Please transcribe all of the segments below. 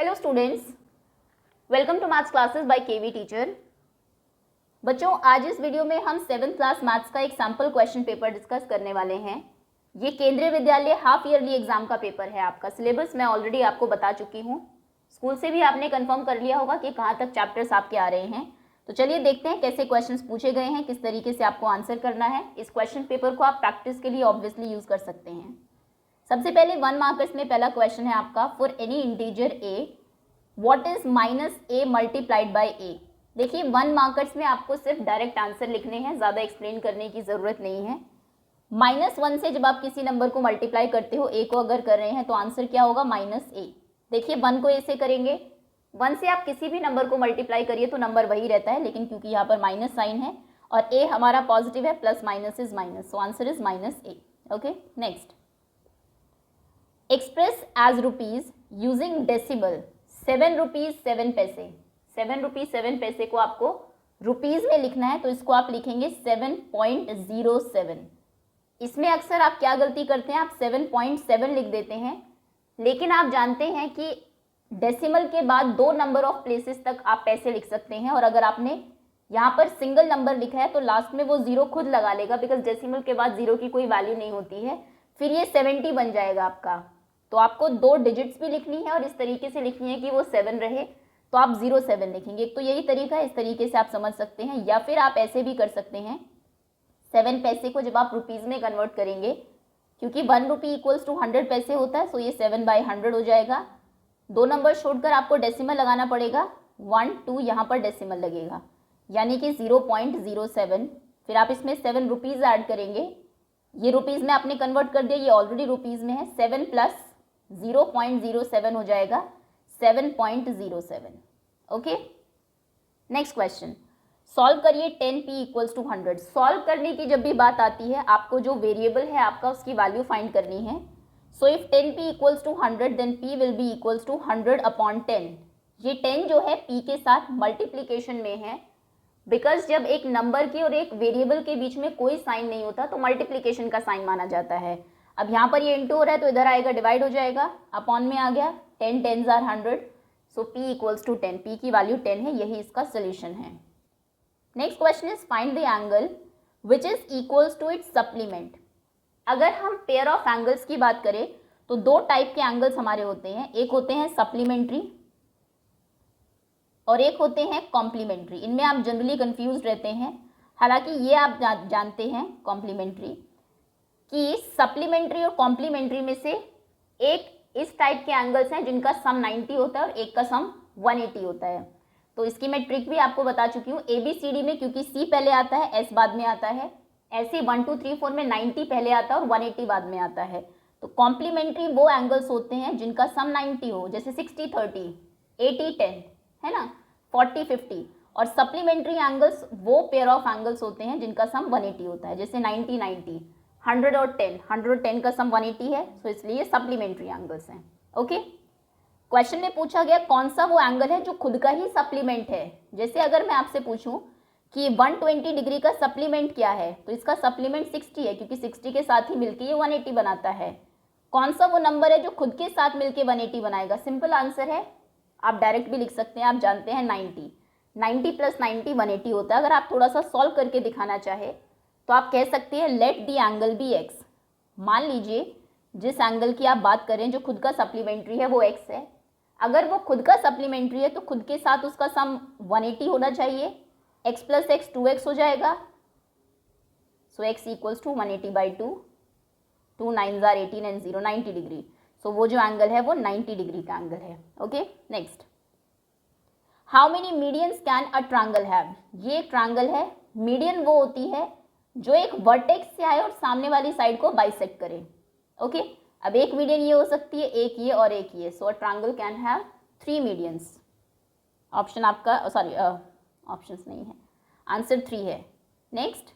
Hello students, welcome to maths classes by KV teacher. बच्चों, आज इस वीडियो में हम 7th क्लास मैथ्स का एक सैम्पल क्वेश्चन पेपर डिस्कस करने वाले हैं। ये केंद्रीय विद्यालय हाफ ईयरली एग्जाम का पेपर है। आपका सिलेबस मैं ऑलरेडी आपको बता चुकी हूँ। स्कूल से भी आपने कंफर्म कर लिया होगा कि कहाँ तक चैप्टर्स आपके आ रहे हैं। तो चलिए देखते हैं कैसे क्वेश्चंस पूछे गए हैं, किस तरीके से आपको आंसर करना है। इस क्वेश्चन पेपर को आप प्रैक्टिस के लिए ऑब्वियसली यूज कर सकते हैं। सबसे पहले 1 मार्कर्स में पहला क्वेश्चन है आपका, for any integer a what is -a multiplied by a। देखिए 1 मार्कर्स में आपको सिर्फ डायरेक्ट आंसर लिखने हैं, ज़्यादा एक्सप्लेन करने की ज़रूरत नहीं है। -1 से जब आप किसी नंबर को मल्टीप्लाई करते हो, a को अगर कर रहे हैं तो आंसर क्या होगा, -a। देखिए 1 को a से करेंगे, 1 से आप किसी भी नंबर को मल्टीप्लाई करिए तो नंबर वही रहता है, लेकिन क्योंकि यहाँ पर माइनस साइन है और a हमारा पॉजिटिव है, plus minus is minus, so answer is -a। Okay, next, express as rupees using decimal 7 rupees 7 paise. 7 rupees 7 पैसे को आपको रुपीज में लिखना है, तो इसको आप लिखेंगे 7.07। इसमें अक्सर आप क्या गलती करते हैं, आप 7.7 लिख देते हैं, लेकिन आप जानते हैं कि डेसिमल के बाद 2 नंबर ऑफ प्लेसेस तक आप पैसे लिख सकते हैं। और अगर आपने यहाँ पर सिंगल नंबर लिखा है तो लास्ट में वो 0 खुद लगा लेगा, बिकॉज डेसिमल के बाद 0 की कोई वैल्यू नहीं होती है। फिर ये 70 बन जाएगा आपका। तो आपको 2 डिजिट्स भी लिखनी है और इस तरीके से लिखनी है कि वो 7 रहे, तो आप 07 लिखेंगे। तो यही तरीका है, इस तरीके से आप समझ सकते हैं। या फिर आप ऐसे भी कर सकते हैं, 7 पैसे को जब आप रुपीज़ में कन्वर्ट करेंगे, क्योंकि 1 रुपी इक्वल्स टू 100 पैसे होता है, सो ये 7/100 हो जाएगा। 2 नंबर छोड़कर आपको डेसिमल लगाना पड़ेगा, 1 2 यहाँ पर डेसिमल लगेगा, यानी कि 0.07। फिर आप इसमें 7 रुपीज़ ऐड करेंगे, ये रुपीज़ में आपने कन्वर्ट कर दिया, ये ऑलरेडी रुपीज़ में है, 7 प्लस 0.07 हो जाएगा 7.07। ओके, नेक्स्ट क्वेश्चन, सॉल्व करिए 10p इक्वल्स टू 100। सॉल्व करने की जब भी बात आती है, आपको जो वेरिएबल है आपका उसकी वैल्यू फाइंड करनी है। So if 10p equals to 100 then p will be equals to 100/10। ये 10 जो है p के साथ मल्टीप्लीकेशन में है, बिकॉज जब एक नंबर की और एक वेरिएबल के बीच में कोई साइन नहीं होता तो मल्टीप्लीकेशन का साइन माना जाता है। अब यहाँ पर ये इंटू हो रहा है तो इधर आएगा, डिवाइड हो जाएगा, अपॉन में आ गया, 10 10s are 100, so p equals to 10। p की वैल्यू 10 है, यही इसका सोल्यूशन है। Next question is find the angle which is equals to its supplement. अगर हम पेयर ऑफ एंगल्स की बात करें तो 2 टाइप के एंगल्स हमारे होते हैं, एक होते हैं सप्लीमेंट्री और एक होते हैं कॉम्प्लीमेंट्री। इनमें आप जनरली कंफ्यूज रहते हैं, हालांकि ये आप जानते हैं कॉम्प्लीमेंट्री कि सप्लीमेंट्री और कॉम्प्लीमेंट्री में से एक इस टाइप के एंगल्स हैं जिनका सम 90 होता है और एक का सम 180 होता है। तो इसकी मैं ट्रिक भी आपको बता चुकी हूँ। ABCD में क्योंकि C पहले आता है, S बाद में आता है, ऐसे 1 2 3 4 में 90 पहले आता है और 180 बाद में आता है। तो कॉम्प्लीमेंट्री वो एंगल्स होते हैं जिनका सम 90 हो, जैसे 60 30, 80 10, है ना, 40 50। और सप्लीमेंट्री एंगल्स वो पेयर ऑफ एंगल्स होते हैं जिनका सम 180 होता है, जैसे 90 90, 100 और 10, 100 और 10 का सम 180 है, सो इसलिए सप्लीमेंट्री एंगल्स हैं। ओके, क्वेश्चन में पूछा गया कौन सा वो एंगल है जो खुद का ही सप्लीमेंट है। जैसे अगर मैं आपसे पूछूं कि 120 डिग्री का सप्लीमेंट क्या है, तो इसका सप्लीमेंट 60 है, क्योंकि 60 के साथ ही मिलकर ये 180 बनाता है। कौन सा वो नंबर है जो खुद के साथ मिलकर 180 बनाएगा? सिंपल आंसर है, आप डायरेक्ट भी लिख सकते हैं, आप जानते हैं 90। 90 प्लस 90 180 होता है। अगर आप थोड़ा सा सॉल्व करके दिखाना चाहे तो आप कह सकते हैं let the angle be x। मान लीजिए जिस एंगल की आप बात करें जो खुद का सप्लीमेंट्री है वो x है। अगर वो खुद का सप्लीमेंट्री है तो खुद के साथ उसका सम 180 होना चाहिए, x प्लस x 2x हो जाएगा, so x equals to 180/2, 2 9s are 18 and 0 90 degree. So वो जो एंगल है वो 90 डिग्री का एंगल है। Okay, next, how many medians can a triangle have. ये एक ट्रायंगल है, मीडियन वो होती है जो एक वर्टेक्स से आए और सामने वाली साइड को बाइसेक्ट करे। ओके, अब एक मीडियन ये हो सकती है, एक ये और एक ये, so a triangle can have 3 medians. Option आपका सॉरी ऑप्शंस नहीं है, आंसर 3 है। नेक्स्ट,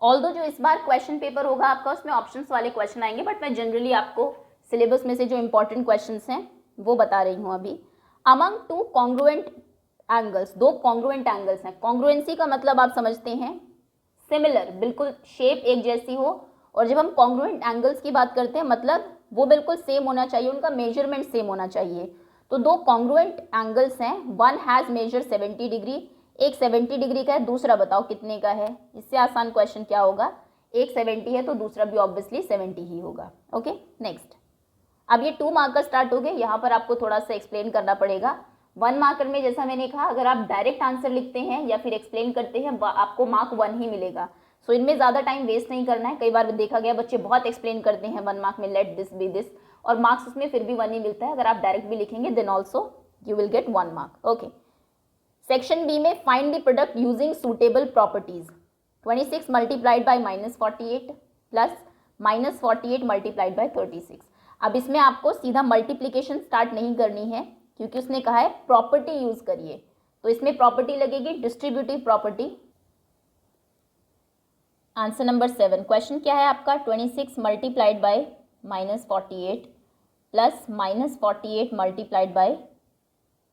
ऑल्दो जो इस बार क्वेश्चन पेपर होगा आपका उसमें ऑप्शंस वाले क्वेश्चन आएंगे, बट मैं जनरली आपको सिलेबस में से जो इंपॉर्टेंट क्वेश्चंस हैं वो बता रही हूँ अभी। Among 2 congruent angles, 2 congruent angles हैं। कॉन्ग्रुएंसी का मतलब आप समझते हैं सिमिलर, बिल्कुल शेप एक जैसी हो, और जब हम कॉन्ग्रुएंट एंगल्स की बात करते हैं मतलब वो बिल्कुल सेम होना चाहिए, उनका मेजरमेंट सेम होना चाहिए। तो दो कॉन्ग्रुएंट एंगल्स हैं, वन हैज़ मेजर 70 डिग्री, एक 70 डिग्री का है, दूसरा बताओ कितने का है। इससे आसान क्वेश्चन क्या होगा, एक 70 है तो दूसरा भी ऑब्वियसली 70 ही होगा। ओके नेक्स्ट, अब ये 2 मार्कर स्टार्ट हो गए। यहाँ पर आपको थोड़ा सा एक्सप्लेन करना पड़ेगा। 1 मार्कर में जैसा मैंने कहा, अगर आप डायरेक्ट आंसर लिखते हैं या फिर एक्सप्लेन करते हैं आपको मार्क 1 ही मिलेगा। सो इनमें ज़्यादा टाइम वेस्ट नहीं करना है। कई बार देखा गया बच्चे बहुत एक्सप्लेन करते हैं 1 मार्क में, लेट दिस बी दिस, और मार्क्स उसमें फिर भी 1 ही मिलता है। अगर आप डायरेक्ट भी लिखेंगे then also you will get 1 mark. Okay, section B में find the product using suitable properties. 26 multiplied by -48 plus -48 multiplied by 36। अब इसमें आपको सीधा मल्टीप्लिकेशन स्टार्ट नहीं करनी है क्योंकि उसने कहा है प्रॉपर्टी यूज करिए, तो इसमें प्रॉपर्टी लगेगी distributive property. Answer number 7, question क्या है आपका, 26 multiplied by -48 plus -48 multiplied by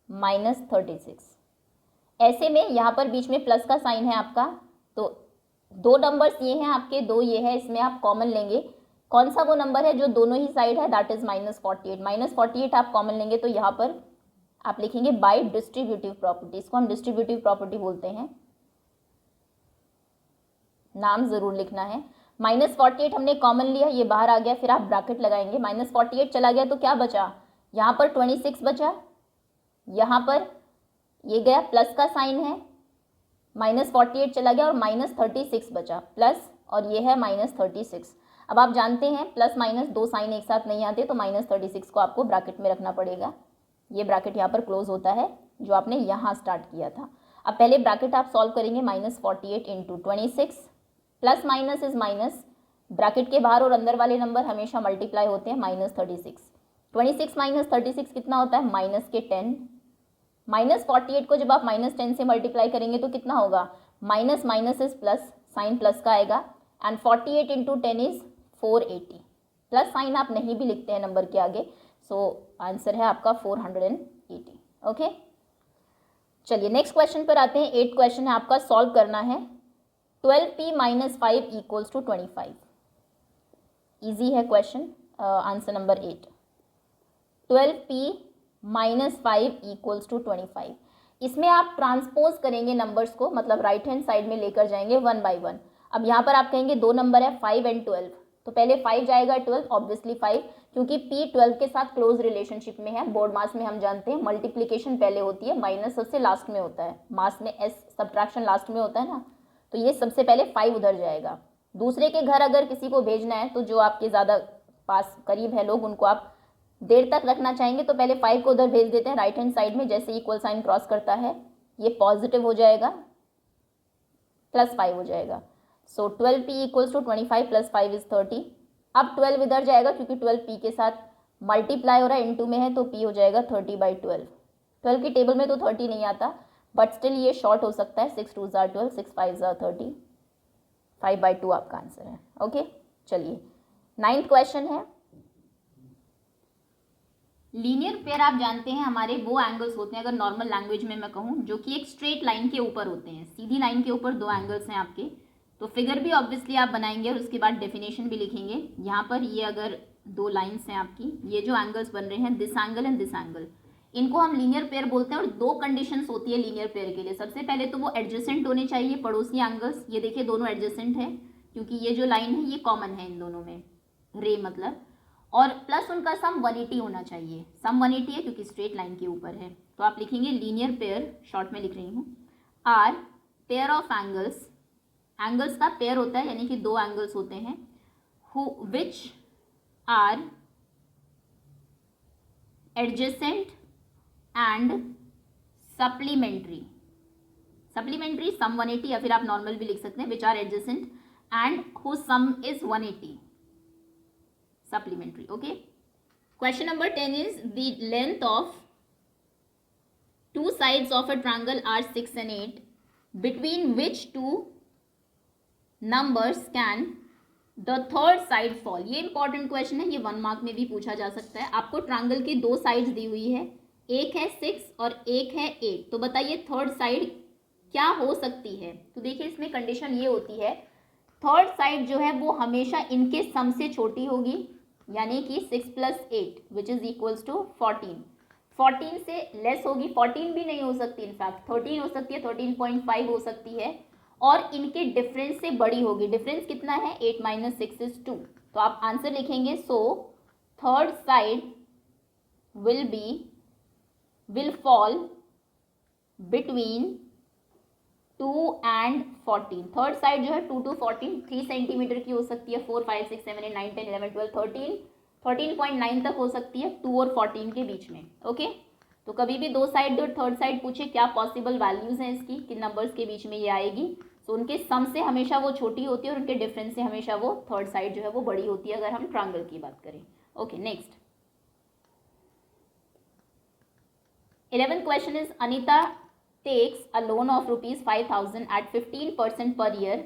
-36। ऐसे में यहाँ पर बीच में प्लस का साइन है आपका, तो 2 नंबर्स ये हैं आपके, 2 ये है, इसमें आप कॉमन लेंगे। कौन सा वो नंबर है जो दोनों ही साइड है, दैट इज -48। -48 आप कॉमन लेंगे तो यहाँ पर आप लिखेंगे बाय डिस्ट्रीब्यूटिव प्रॉपर्टी। इसको हम डिस्ट्रीब्यूटिव प्रॉपर्टी बोलते हैं, नाम जरूर लिखना है। -48 हमने कॉमन लिया, ये बाहर आ गया, फिर आप ब्रैकेट लगाएंगे। -48 चला गया तो क्या बचा, यहाँ पर 26 बचा, यहाँ पर ये गया, प्लस का साइन है, -48 चला गया और -36 बचा, प्लस और ये है -36। अब आप जानते हैं प्लस माइनस 2 साइन एक साथ नहीं आते, तो -36 को आपको ब्रैकेट में रखना पड़ेगा। ये ब्रैकेट यहाँ पर क्लोज होता है जो आपने यहाँ स्टार्ट किया था। अब पहले ब्रैकेट आप सॉल्व करेंगे, -48 into 26, plus minus is minus, bracket के बाहर और अंदर वाले नंबर हमेशा मल्टीप्लाई होते हैं, -36। 26 माइनस 36 कितना होता है, माइनस के 10। -48 को जब आप -10 से मल्टीप्लाई करेंगे तो कितना होगा, minus minus is plus, sign plus का आएगा, and 48 into 10 is 480। Plus sign आप नहीं भी लिखते हैं नंबर के आगे, सो आंसर है आपका 480। ओके, चलिए नेक्स्ट क्वेश्चन पर आते हैं। 8 क्वेश्चन है आपका, सॉल्व करना है। 12p - 5 equals to 25। ईजी है question. Answer number 8, 12p - 5 equals to 25। इसमें आप ट्रांसपोज करेंगे नंबर्स को, मतलब राइट हैंड साइड में लेकर जाएंगे 1 बाई 1। अब यहाँ पर आप कहेंगे 2 नंबर है 5 एंड 12, तो पहले 5 जाएगा 12, ऑब्वियसली 5, क्योंकि p 12 के साथ क्लोज रिलेशनशिप में है। बोर्ड मास में हम जानते हैं मल्टीप्लिकेशन पहले होती है, माइनस सबसे लास्ट में होता है, मास में s सब्ट्रैक्शन लास्ट में होता है ना, तो ये सबसे पहले 5 उधर जाएगा। दूसरे के घर अगर किसी को भेजना है तो जो आपके ज़्यादा पास करीब है लोग, उनको आप देर तक रखना चाहेंगे तो पहले 5 को उधर भेज देते हैं राइट हैंड साइड में। जैसे इक्वल साइन क्रॉस करता है ये पॉजिटिव हो जाएगा, +5 हो जाएगा। So 12p equals to 25 plus 5 is 30। अब 12 इधर जाएगा क्योंकि 12 p के साथ मल्टीप्लाई हो रहा है, इनटू में है, तो p हो जाएगा 30/12। 12 की टेबल में तो 30 नहीं आता, बट स्टिल ये शॉर्ट हो सकता है, 6 2 ज़ा 12, 6 5 ज़ा 30, 5/2 आपका आंसर है। ओके, चलिए 9th क्वेश्चन है। लीनियर पेयर आप जानते हैं हमारे वो एंगल्स होते हैं, अगर नॉर्मल लैंग्वेज में मैं कहूँ, जो कि एक स्ट्रेट लाइन के ऊपर होते हैं, सीधी लाइन के ऊपर 2 एंगल्स हैं आपके। तो फिगर भी ऑब्वियसली आप बनाएंगे और उसके बाद डेफिनेशन भी लिखेंगे। यहाँ पर ये अगर 2 लाइन्स हैं आपकी, ये जो एंगल्स बन रहे हैं, this angle and this angle, इनको हम लीनियर पेयर बोलते हैं। और 2 कंडीशंस होती है लीनियर पेयर के लिए। सबसे पहले तो वो एडजेसेंट होने चाहिए, पड़ोसी एंगल्स। ये देखिए दोनों एडजेसेंट है क्योंकि ये जो लाइन है ये कॉमन है इन दोनों में, रे मतलब, और प्लस उनका सम 180 होना चाहिए। सम 180 है क्योंकि स्ट्रेट लाइन के ऊपर है, तो आप लिखेंगे लीनियर पेयर, शॉर्ट में लिख रही हूँ, are pair of angles, angles का पेयर होता है यानी कि 2 एंगल्स होते हैं, who which are adjacent and supplementary. Supplementary sum 180, या फिर आप नॉर्मल भी लिख सकते हैं, which are adjacent and who sum is 180, supplementary. Okay, question number 10 is the length of 2 sides of a triangle are 6 and 8, between which 2 numbers can the third side fall. ये important question है, ये 1 mark में भी पूछा जा सकता है। आपको ट्रायंगल की 2 साइड्स दी हुई है, एक है 6 और एक है 8, तो बताइए थर्ड साइड क्या हो सकती है। तो देखिए इसमें कंडीशन ये होती है, थर्ड साइड जो है वो हमेशा इनके सम से छोटी होगी, यानी कि 6 + 8 विच इज इक्वल्स टू 14। 14 से लेस होगी, 14 भी नहीं हो सकती, इनफैक्ट 13 हो सकती है, 13.5 हो सकती है, और इनके डिफरेंस से बड़ी होगी। डिफरेंस कितना है? 8 - 6 = 2। तो आप आंसर लिखेंगे, so third side will fall between 2 and 14। Third side जो है 2 to 14 3 सेंटीमीटर की हो सकती है, 4, 5, 6, 7, 8, 9, 10, 11, 12, 13, 13.9 तक हो सकती है 2 और 14 के बीच में। ओके, तो कभी भी दो साइड और थर्ड साइड पूछे क्या पॉसिबल वैल्यूज हैं इसकी, किन नंबर्स के बीच में ये आएगी, तो उनके सम से हमेशा वो छोटी होती है और उनके डिफरेंस से हमेशा वो थर्ड साइड जो है वो बड़ी होती है, अगर हम ट्रायंगल की बात करें। Okay, next 11th question is Anita takes a loan of rupees 5,000 at 15% per year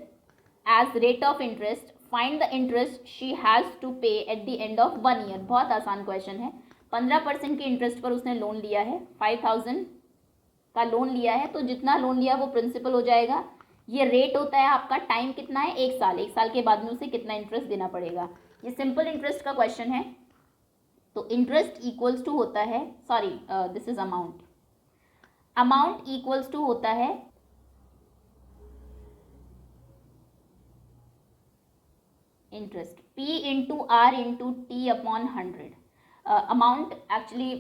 as rate of interest. Find the interest she has to pay at the end of 1 year। बहुत आसान question है। 15% के interest पर उसने loan लिया है, 5,000 का loan लिया है, तो जितना लोन लिया वो प्रिंसिपल हो जाएगा। ये रेट होता है आपका, टाइम कितना है? 1 साल। 1 साल के बाद में उसे कितना इंटरेस्ट देना पड़ेगा। ये सिंपल इंटरेस्ट का क्वेश्चन है, तो इंटरेस्ट इक्वल्स टू होता है, sorry this is amount equals to होता है interest P into R into T upon 100। Amount actually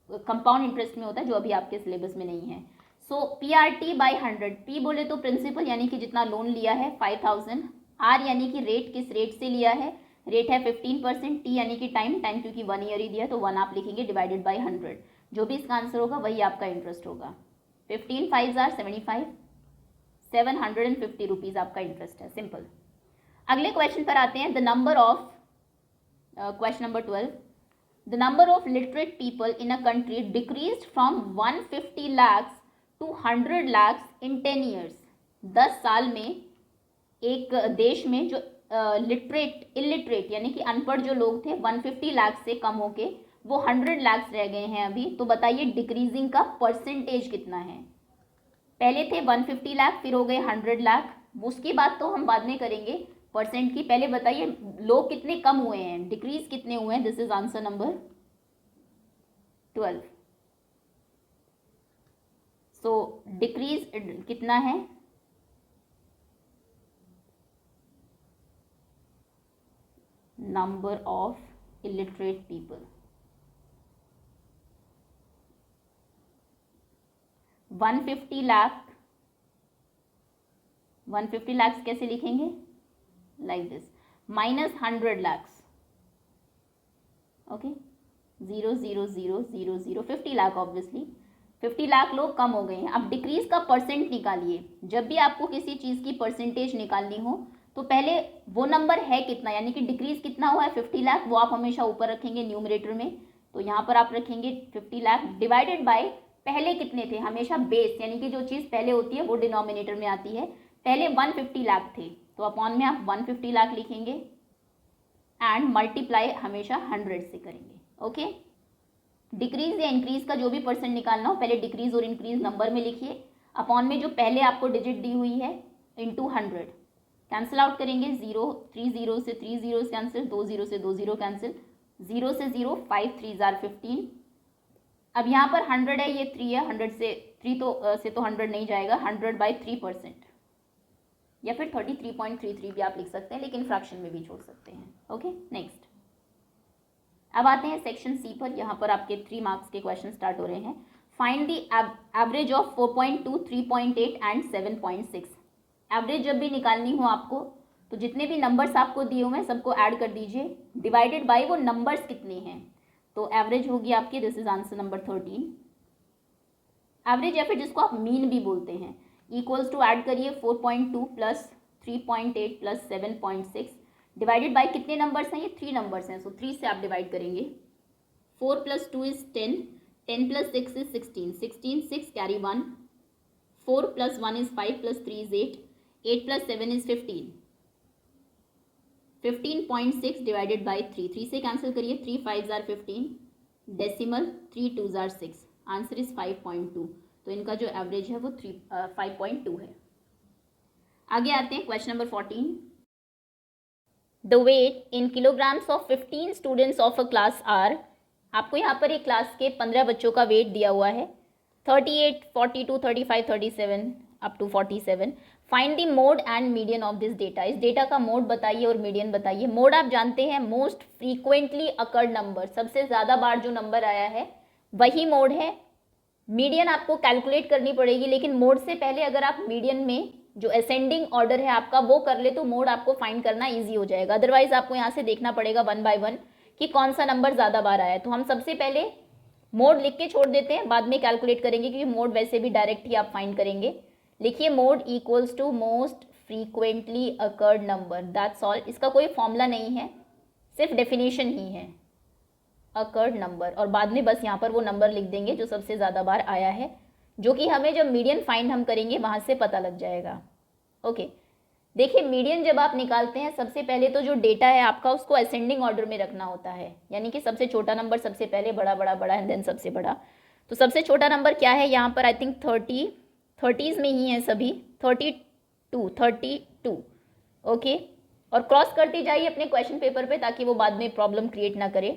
compound interest में होता है, जो अभी आपके सिलेबस में नहीं है। सो PRT बाई 100। P बोले तो प्रिंसिपल यानी कि जितना लोन लिया है 5,000, R यानी कि रेट, किस रेट से लिया है, रेट है 15%, T यानी कि टाइम क्योंकि 1 ईयर ही दिया तो 1 आप लिखेंगे डिवाइडेड बाई 100। जो भी इसका आंसर होगा वही आपका इंटरेस्ट होगा। 15 5 are 75, 750 रुपीज़ आपका इंटरेस्ट है। सिंपल। अगले क्वेश्चन पर आते हैं। The number of question number 12, the number of literate people in a country decreased from 150 lakhs to 100 lakhs in 10 years। 10 साल में एक देश में जो इलिटरेट यानी कि अनपढ़ जो लोग थे 150 लाख से कम होके वो 100 लाख रह गए हैं अभी। तो बताइए डिक्रीजिंग का परसेंटेज कितना है। पहले थे 150 लाख, फिर हो गए 100 लाख, उसकी बात तो हम बाद में करेंगे परसेंट की। पहले बताइए लोग कितने कम हुए हैं, डिक्रीज कितने हुए हैं। This is answer number 12। So decrease कितना है? Number of illiterate people 150 lakh. 150 lakh कैसे लिखेंगे? Like this, minus 100 lakh. Okay, 0 0 0 0 0 50 lakh. Obviously 50 lakh लोग कम हो गए हैं। अब डिक्रीज का परसेंट निकालिए। जब भी आपको किसी चीज़ की परसेंटेज निकालनी हो तो पहले वो नंबर है कितना, यानी कि डिक्रीज कितना हुआ है 50 लाख, वो आप हमेशा ऊपर रखेंगे न्यूमरेटर में। तो यहाँ पर आप रखेंगे 50 लाख डिवाइडेड बाय पहले कितने थे, हमेशा बेस यानी कि जो चीज़ पहले होती है वो डिनोमिनेटर में आती है। पहले 150 लाख थे तो अपॉन में आप 150 लाख लिखेंगे एंड मल्टीप्लाई हमेशा 100 से करेंगे। ओके, डिक्रीज या इंक्रीज का जो भी परसेंट निकालना हो पहले डिक्रीज और इंक्रीज नंबर में लिखिए, अपॉन में जो पहले आपको डिजिट दी हुई है इंटू 100। कैंसिल आउट करेंगे, 0 3 0 से 3 0 कैंसिल, 2 0 से 2 0 कैंसिल, 0 से 0 5 3 are 15। अब यहाँ पर 100 है, ये 3 है, 100 से 3 तो 100 नहीं जाएगा, 100/3% या फिर 33.33 भी आप लिख सकते हैं, लेकिन फ्रैक्शन में भी छोड़ सकते हैं। Okay, next. अब आते हैं सेक्शन सी पर। यहाँ पर आपके 3 मार्क्स के क्वेश्चन स्टार्ट हो रहे हैं। Find the average of 4.2, 3.8 and 7.6। Average जब भी निकालनी हो आपको तो जितने भी नंबर्स आपको दिए हुए हैं सबको ऐड कर दीजिए, डिवाइडेड बाय वो नंबर्स कितने हैं। तो एवरेज होगी आपकी, this is answer number 13। Average या फिर जिसको आप मीन भी बोलते हैं, इक्वल्स टू ऐड करिए 4.2 प्लस 3.8 प्लस 7.6 डिवाइडेड बाय कितने नंबर्स हैं, ये 3 नंबर्स हैं। सो 3 से आप डिवाइड करेंगे। 4 + 2 is 10, 10 + 6 is 16, 16 6 carry 1, 4 + 1 is 5 + 3 is 8, 8 + 7 is 15, 15.6 divided by 3, 3 से कैंसिल करिए, 3 5s are 15, decimal 3 2s are 6, answer is 5.2। तो इनका जो एवरेज है वो 5.2 है। आगे आते हैं question number 14। The weight in kilograms of 15 students of a class are आपको यहाँ पर एक क्लास के 15 बच्चों का वेट दिया हुआ है, 38, 42, 35, 37 up to 47. Find the mode and median of this data. इस डेटा का मोड बताइए और मीडियन बताइए. मोड आप जानते हैं मोस्ट फ्रीक्वेंटली अकर्ड नंबर, सबसे ज़्यादा बार जो नंबर आया है वही मोड है. मीडियन आपको कैलकुलेट करनी पड़ेगी, लेकिन मोड से पहले अगर आप मीडियन में जो असेंडिंग ऑर्डर है आपका वो कर ले तो मोड आपको फाइंड करना ईजी हो जाएगा. अदरवाइज आपको यहाँ से देखना पड़ेगा वन बाय वन कि कौन सा नंबर ज़्यादा बार आया है. तो हम सबसे पहले मोड लिख के छोड़ देते हैं, बाद में कैलकुलेट करेंगे क्योंकि मोड वैसे भी डायरेक्ट ही आप फाइंड करेंगे. लिखिए mode equals to most frequently occurred number, that's all. इसका कोई फॉर्मूला नहीं है, सिर्फ डेफिनेशन ही है, अकर्ड नंबर. और बाद में बस यहाँ पर वो नंबर लिख देंगे जो सबसे ज़्यादा बार आया है, जो कि हमें जब मीडियन फाइंड हम करेंगे वहाँ से पता लग जाएगा. ओके देखिए, मीडियन जब आप निकालते हैं सबसे पहले तो जो डेटा है आपका उसको असेंडिंग ऑर्डर में रखना होता है, यानी कि सबसे छोटा नंबर सबसे पहले, बड़ा बड़ा बड़ा एंड देन सबसे बड़ा. तो सबसे छोटा नंबर क्या है यहाँ पर, आई थिंक 30s में ही है सभी, 32. ओके, और क्रॉस करते जाइए अपने क्वेश्चन पेपर पे ताकि वो बाद में प्रॉब्लम क्रिएट ना करे,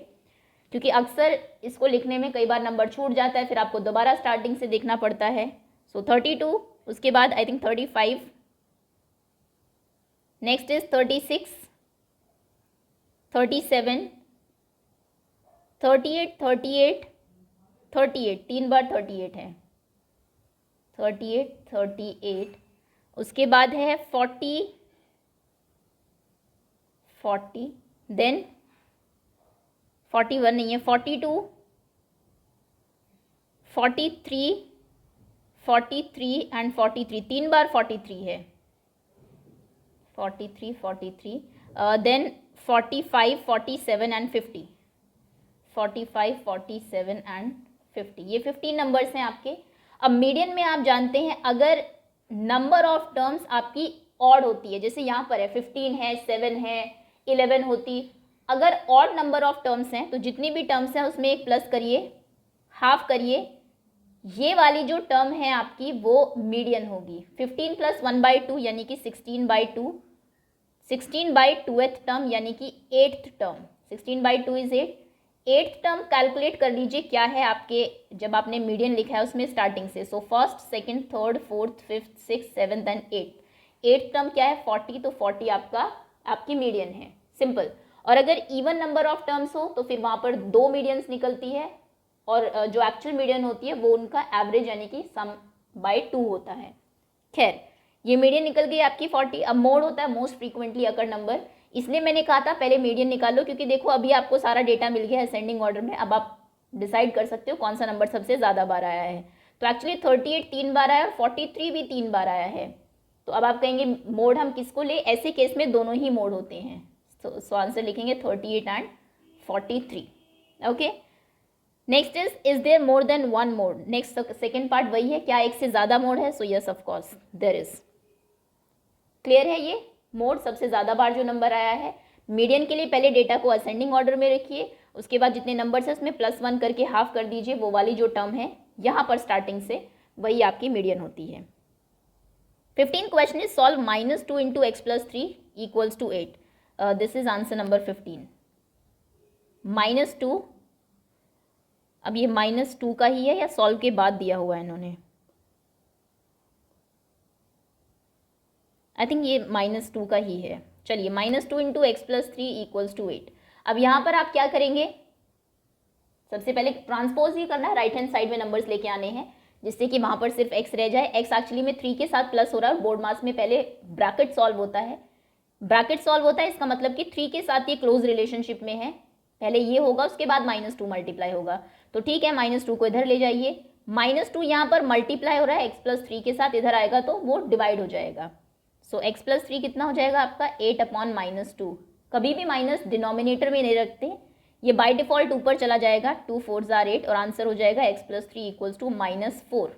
क्योंकि अक्सर इसको लिखने में कई बार नंबर छूट जाता है, फिर आपको दोबारा स्टार्टिंग से देखना पड़ता है. सो 32, उसके बाद आई थिंक 35, नेक्स्ट इज 36, 37, 38, 3 बार 38 है, 38. उसके बाद है 40, देन 41 नहीं है, 42, 43 एंड 43, 3 बार 43 है, 43. Then 45, 47 and 50, 45, 47 and 50. ये 15 नंबर्स हैं आपके. अब मीडियन में आप जानते हैं अगर नंबर ऑफ टर्म्स आपकी ऑड होती है, जैसे यहाँ पर है 15 है, 7 है, 11 होती, अगर ऑड नंबर ऑफ टर्म्स हैं तो जितनी भी टर्म्स हैं उसमें एक प्लस करिए, हाफ करिए, ये वाली जो टर्म है आपकी वो मीडियन होगी. 15 प्लस 1/2 यानी कि 16/2, 16/2th टर्म यानी कि 8th term, 16/2 is 8. 8th term calculate कर लीजिए क्या है आपके, जब आपने मीडियन लिखा है उसमें स्टार्टिंग से. So first, second, third, fourth, fifth, six, seventh and 8th term क्या है 40, तो 40 आपकी मीडियन है. सिंपल. और अगर इवन नंबर ऑफ टर्म्स हो तो फिर वहाँ पर 2 मीडियंस निकलती है, और जो एक्चुअल मीडियन होती है वो उनका एवरेज यानी कि सम बाय 2 होता है. खैर, ये मीडियन निकल गई आपकी 40. अब मोड होता है मोस्ट फ्रीक्वेंटली अकर्ड नंबर, इसलिए मैंने कहा था पहले मीडियन निकालो, क्योंकि देखो अभी आपको सारा डेटा मिल गया है असेंडिंग ऑर्डर में. अब आप डिसाइड कर सकते हो कौन सा नंबर सबसे ज़्यादा बार आया है. तो एक्चुअली 38 3 बार आया और 43 भी 3 बार आया है. तो अब आप कहेंगे मोड हम किसको ले, ऐसे केस में दोनों ही मोड होते हैं. सो आंसर लिखेंगे 38 and 43. Okay, next is there more than one mode. Next second part वही है, क्या एक से ज़्यादा मोड है. So yes of course there is. Clear है, ये मोड सबसे ज़्यादा बार जो नंबर आया है. मीडियन के लिए पहले डेटा को असेंडिंग ऑर्डर में रखिए, उसके बाद जितने नंबर्स है उसमें +1 करके हाफ कर दीजिए, वो वाली जो टर्म है यहाँ पर स्टार्टिंग से वही आपकी मीडियन होती है. 15 question is solve -2 × x+3 = 8. This is answer number 15. -2, अब ये -2 का ही है या सॉल्व के बाद दिया हुआ है इन्होंने, आई थिंक ये -2 का ही है. चलिए, -2 × x+3 = 8. अब यहाँ पर आप क्या करेंगे, सबसे पहले ट्रांसपोज ही करना है, राइट हैंड साइड में नंबर्स लेके आने हैं जिससे कि वहाँ पर सिर्फ x रह जाए. x एक्चुअली में 3 के साथ प्लस हो रहा है, बोर्ड मास में पहले ब्रैकेट सॉल्व होता है. ब्रैकेट सॉल्व होता है इसका मतलब कि 3 के साथ ये क्लोज रिलेशनशिप में है, पहले ये होगा उसके बाद -2 मल्टीप्लाई होगा. तो ठीक है, -2 को इधर ले जाइए, -2 यहाँ पर मल्टीप्लाई हो रहा है x+3 के साथ, इधर आएगा तो वो डिवाइड हो जाएगा. सो x+3 कितना हो जाएगा आपका 8/-2. कभी भी माइनस डिनोमिनेटर में नहीं रखते, ये बाय डिफ़ॉल्ट ऊपर चला जाएगा, 2 4s are 8 और आंसर हो जाएगा x+3 = -4.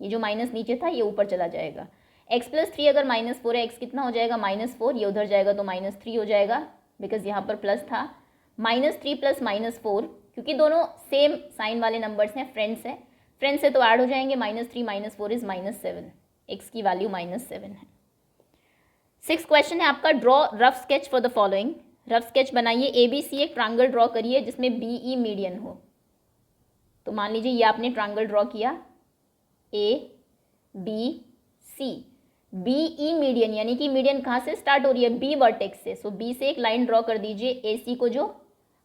ये जो माइनस नीचे था ये ऊपर चला जाएगा. x+3 अगर -4 है, x कितना हो जाएगा -4, ये उधर जाएगा तो -3 हो जाएगा, बिकॉज यहाँ पर प्लस था. -3 + -4, क्योंकि दोनों सेम साइन वाले नंबर्स हैं, फ्रेंड्स से तो ऐड हो जाएंगे. -3 - 4 इज -7, x की वैल्यू -7 है. 6th क्वेश्चन है आपका, draw rough sketch for the following. Rough sketch बनाइए। ABC एक ट्रायंगल ड्रॉ करिए जिसमें BE मीडियन हो। तो मान लीजिए ये आपने ट्रायंगल ड्रॉ किया ABC, BE मीडियन, यानी कि मीडियन कहाँ से स्टार्ट हो रही है, B वर्टेक्स से। सो B से एक लाइन ड्रॉ कर दीजिए AC को जो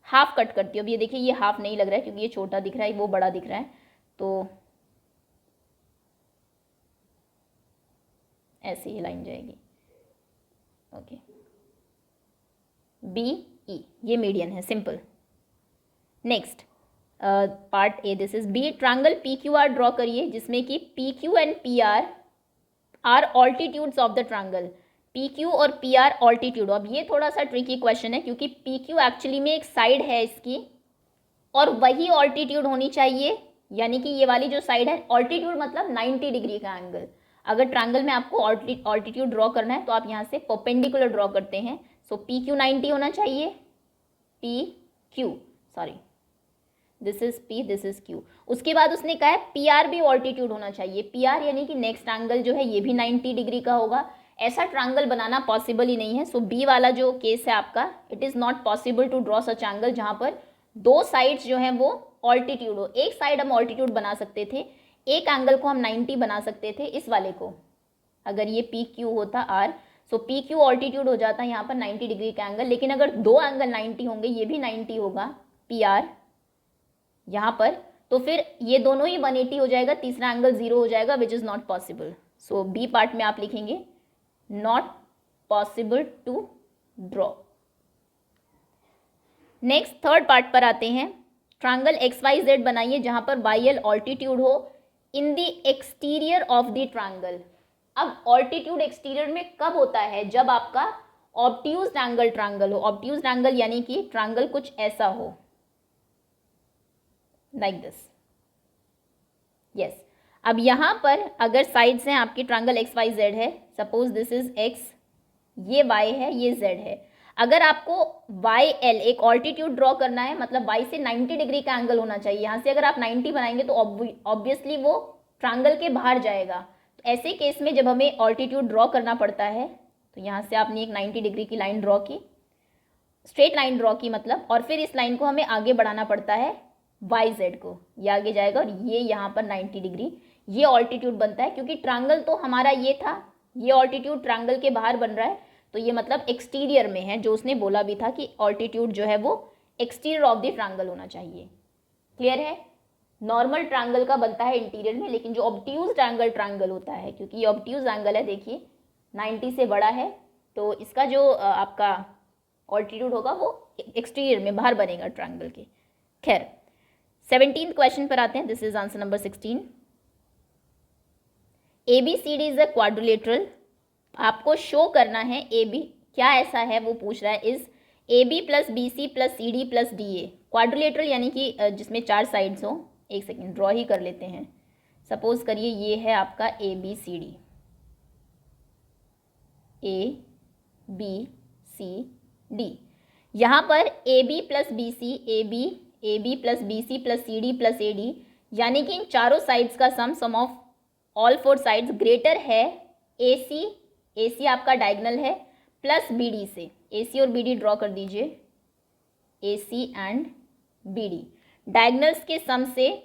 हाफ कट करती है। अब ये देखिए ये हाफ नहीं लग रहा है क्योंकि ये छोटा दिख रहा है, वो बड़ा दिख रहा है, तो ऐसे ही लाइन जाएगी। ओके, BE ये मीडियन है, simple. Next part A, this is B. Triangle PQR draw करिए जिसमें कि PQ and PR are altitudes of the triangle. PQ और PR ऑल्टीट्यूड। अब ये थोड़ा सा ट्रिकी क्वेश्चन है क्योंकि PQ एक्चुअली में एक साइड है इसकी और वही ऑल्टीट्यूड होनी चाहिए, यानी कि ये वाली जो साइड है, ऑल्टीट्यूड मतलब 90 डिग्री का एंगल। अगर ट्रायंगल में आपको ऑल्टीट्यूड ड्रॉ करना है तो आप यहाँ से परपेंडिकुलर ड्रॉ करते हैं। सो PQ 90 होना चाहिए, PQ, sorry this is P, this is Q। उसके बाद उसने कहा है PR भी ऑल्टीट्यूड होना चाहिए। PR यानी कि नेक्स्ट एंगल जो है ये भी 90 डिग्री का होगा। ऐसा ट्रायंगल बनाना पॉसिबल ही नहीं है। सो B वाला जो केस है आपका, it is not possible to draw such angle जहाँ पर दो साइड्स जो हैं वो ऑल्टीट्यूड हो। एक साइड हम ऑल्टीट्यूड बना सकते थे, एक एंगल को हम 90 बना सकते थे, इस वाले को। अगर ये PQ होता R, सो PQ ऑल्टीट्यूड हो जाता है यहाँ पर 90 डिग्री का एंगल। लेकिन अगर दो एंगल 90 होंगे, ये भी 90 होगा PR यहाँ पर, तो फिर ये दोनों ही 180 हो जाएगा, तीसरा एंगल 0 हो जाएगा, which is not possible. So B part में आप लिखेंगे not possible to draw. Next third part पर आते हैं। ट्रायंगल XYZ बनाइए जहाँ पर YL ऑल्टीट्यूड हो in the exterior of the triangle. अब ऑल्टीट्यूड एक्सटीरियर में कब होता है, जब आपका ऑब्ट्यूज्ड एंगल ट्रायंगल हो। ऑब्ट्यूज्ड एंगल यानी कि ट्रायंगल कुछ ऐसा हो, लाइक दिस, यस। अब यहाँ पर अगर साइड्स हैं आपकी, ट्रायंगल XYZ है, सपोज दिस इज X, ये Y है, ये Z है। अगर आपको YL एक ऑल्टीट्यूड ड्रॉ करना है, मतलब Y से 90 डिग्री का एंगल होना चाहिए। यहाँ से अगर आप 90 बनाएंगे तो ऑब्वियसली वो ट्रायंगल के बाहर जाएगा। तो ऐसे केस में जब हमें ऑल्टीट्यूड ड्रॉ करना पड़ता है, तो यहाँ से आपने एक 90 डिग्री की लाइन ड्रॉ की, स्ट्रेट लाइन ड्रॉ की मतलब, और फिर इस लाइन को हमें आगे बढ़ाना पड़ता है YZ को, ये आगे जाएगा और ये यहाँ पर 90 डिग्री, ये ऑल्टीट्यूड बनता है। क्योंकि ट्रायंगल तो हमारा ये था, ये ऑल्टीट्यूड ट्रायंगल के बाहर बन रहा है, तो ये मतलब एक्सटीरियर में है, जो उसने बोला भी था कि ऑल्टीट्यूड जो है वो एक्सटीरियर ऑफ द ट्रायंगल होना चाहिए। क्लियर है? नॉर्मल ट्रायंगल का बनता है इंटीरियर में, लेकिन जो ऑब्ट्यूज्ड एंगल ट्रायंगल होता है, क्योंकि ये ऑब्ट्यूज्ड एंगल है, देखिए 90 से बड़ा है, तो इसका जो आपका ऑल्टीट्यूड होगा वो एक्सटीरियर में बाहर बनेगा ट्रायंगल के। खैर 17th क्वेश्चन पर आते हैं। This is answer number 16। ABCD is a quadrilateral. आपको शो करना है AB क्या ऐसा है, वो पूछ रहा है। Is AB plus BC plus CD plus DA quadrilateral, यानी कि जिसमें 4 साइड्स हो। एक सेकेंड ड्रॉ ही कर लेते हैं। सपोज करिए ये है आपका ABCD, ABCD। यहाँ पर AB plus BC, AB plus BC plus CD plus AD, यानी कि इन चारों साइड्स का सम ऑफ ऑल 4 साइड्स ग्रेटर है AC आपका डायगोनल है, प्लस BD से। AC और BD ड्रॉ कर दीजिए, AC एंड BD डायगोनल्स के सम से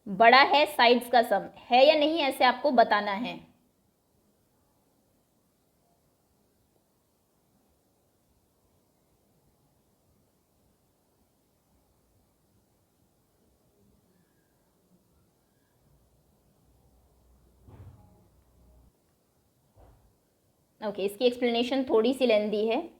बड़ा है साइड्स का सम, है या नहीं, ऐसे आपको बताना है। ओके, इसकी एक्सप्लेनेशन थोड़ी सी लेंदी है।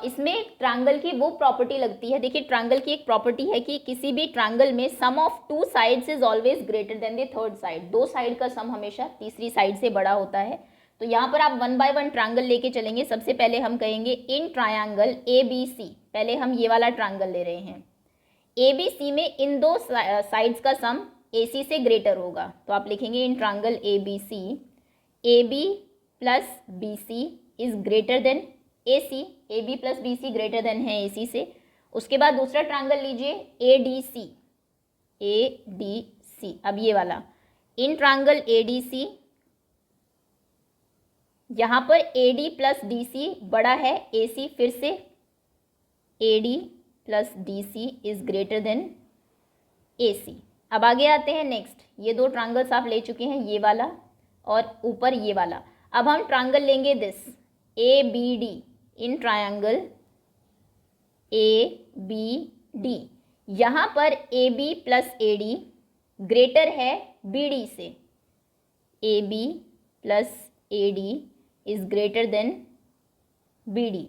इसमें ट्रायंगल की वो प्रॉपर्टी लगती है। देखिए ट्रायंगल की एक प्रॉपर्टी है कि किसी भी ट्रायंगल में sum of 2 sides is always greater than the third side. 2 side का सम हमेशा तीसरी साइड से बड़ा होता है। तो यहाँ पर आप 1 बाय 1 ट्रायंगल लेके चलेंगे। सबसे पहले हम कहेंगे इन ट्रायंगल ABC, पहले हम ये वाला ट्रायंगल ले रहे हैं। ABC में इन 2 साइड्स का सम AC से ग्रेटर होगा। तो आप लिखेंगे in triangle ABC, AB plus BC is greater than AC, AB plus BC greater than है AC से। उसके बाद दूसरा ट्रायंगल लीजिए ADC, अब ये वाला इन ट्रायंगल ADC यहाँ पर AD प्लस DC बड़ा है AC, फिर से AD plus DC is greater than AC। अब आगे आते हैं नेक्स्ट, ये दो ट्रायंगल्स आप ले चुके हैं, ये वाला और ऊपर ये वाला। अब हम ट्रायंगल लेंगे this ABD, in triangle ABD, यहाँ पर AB प्लस AD ग्रेटर है BD से, AB plus AD is greater than BD।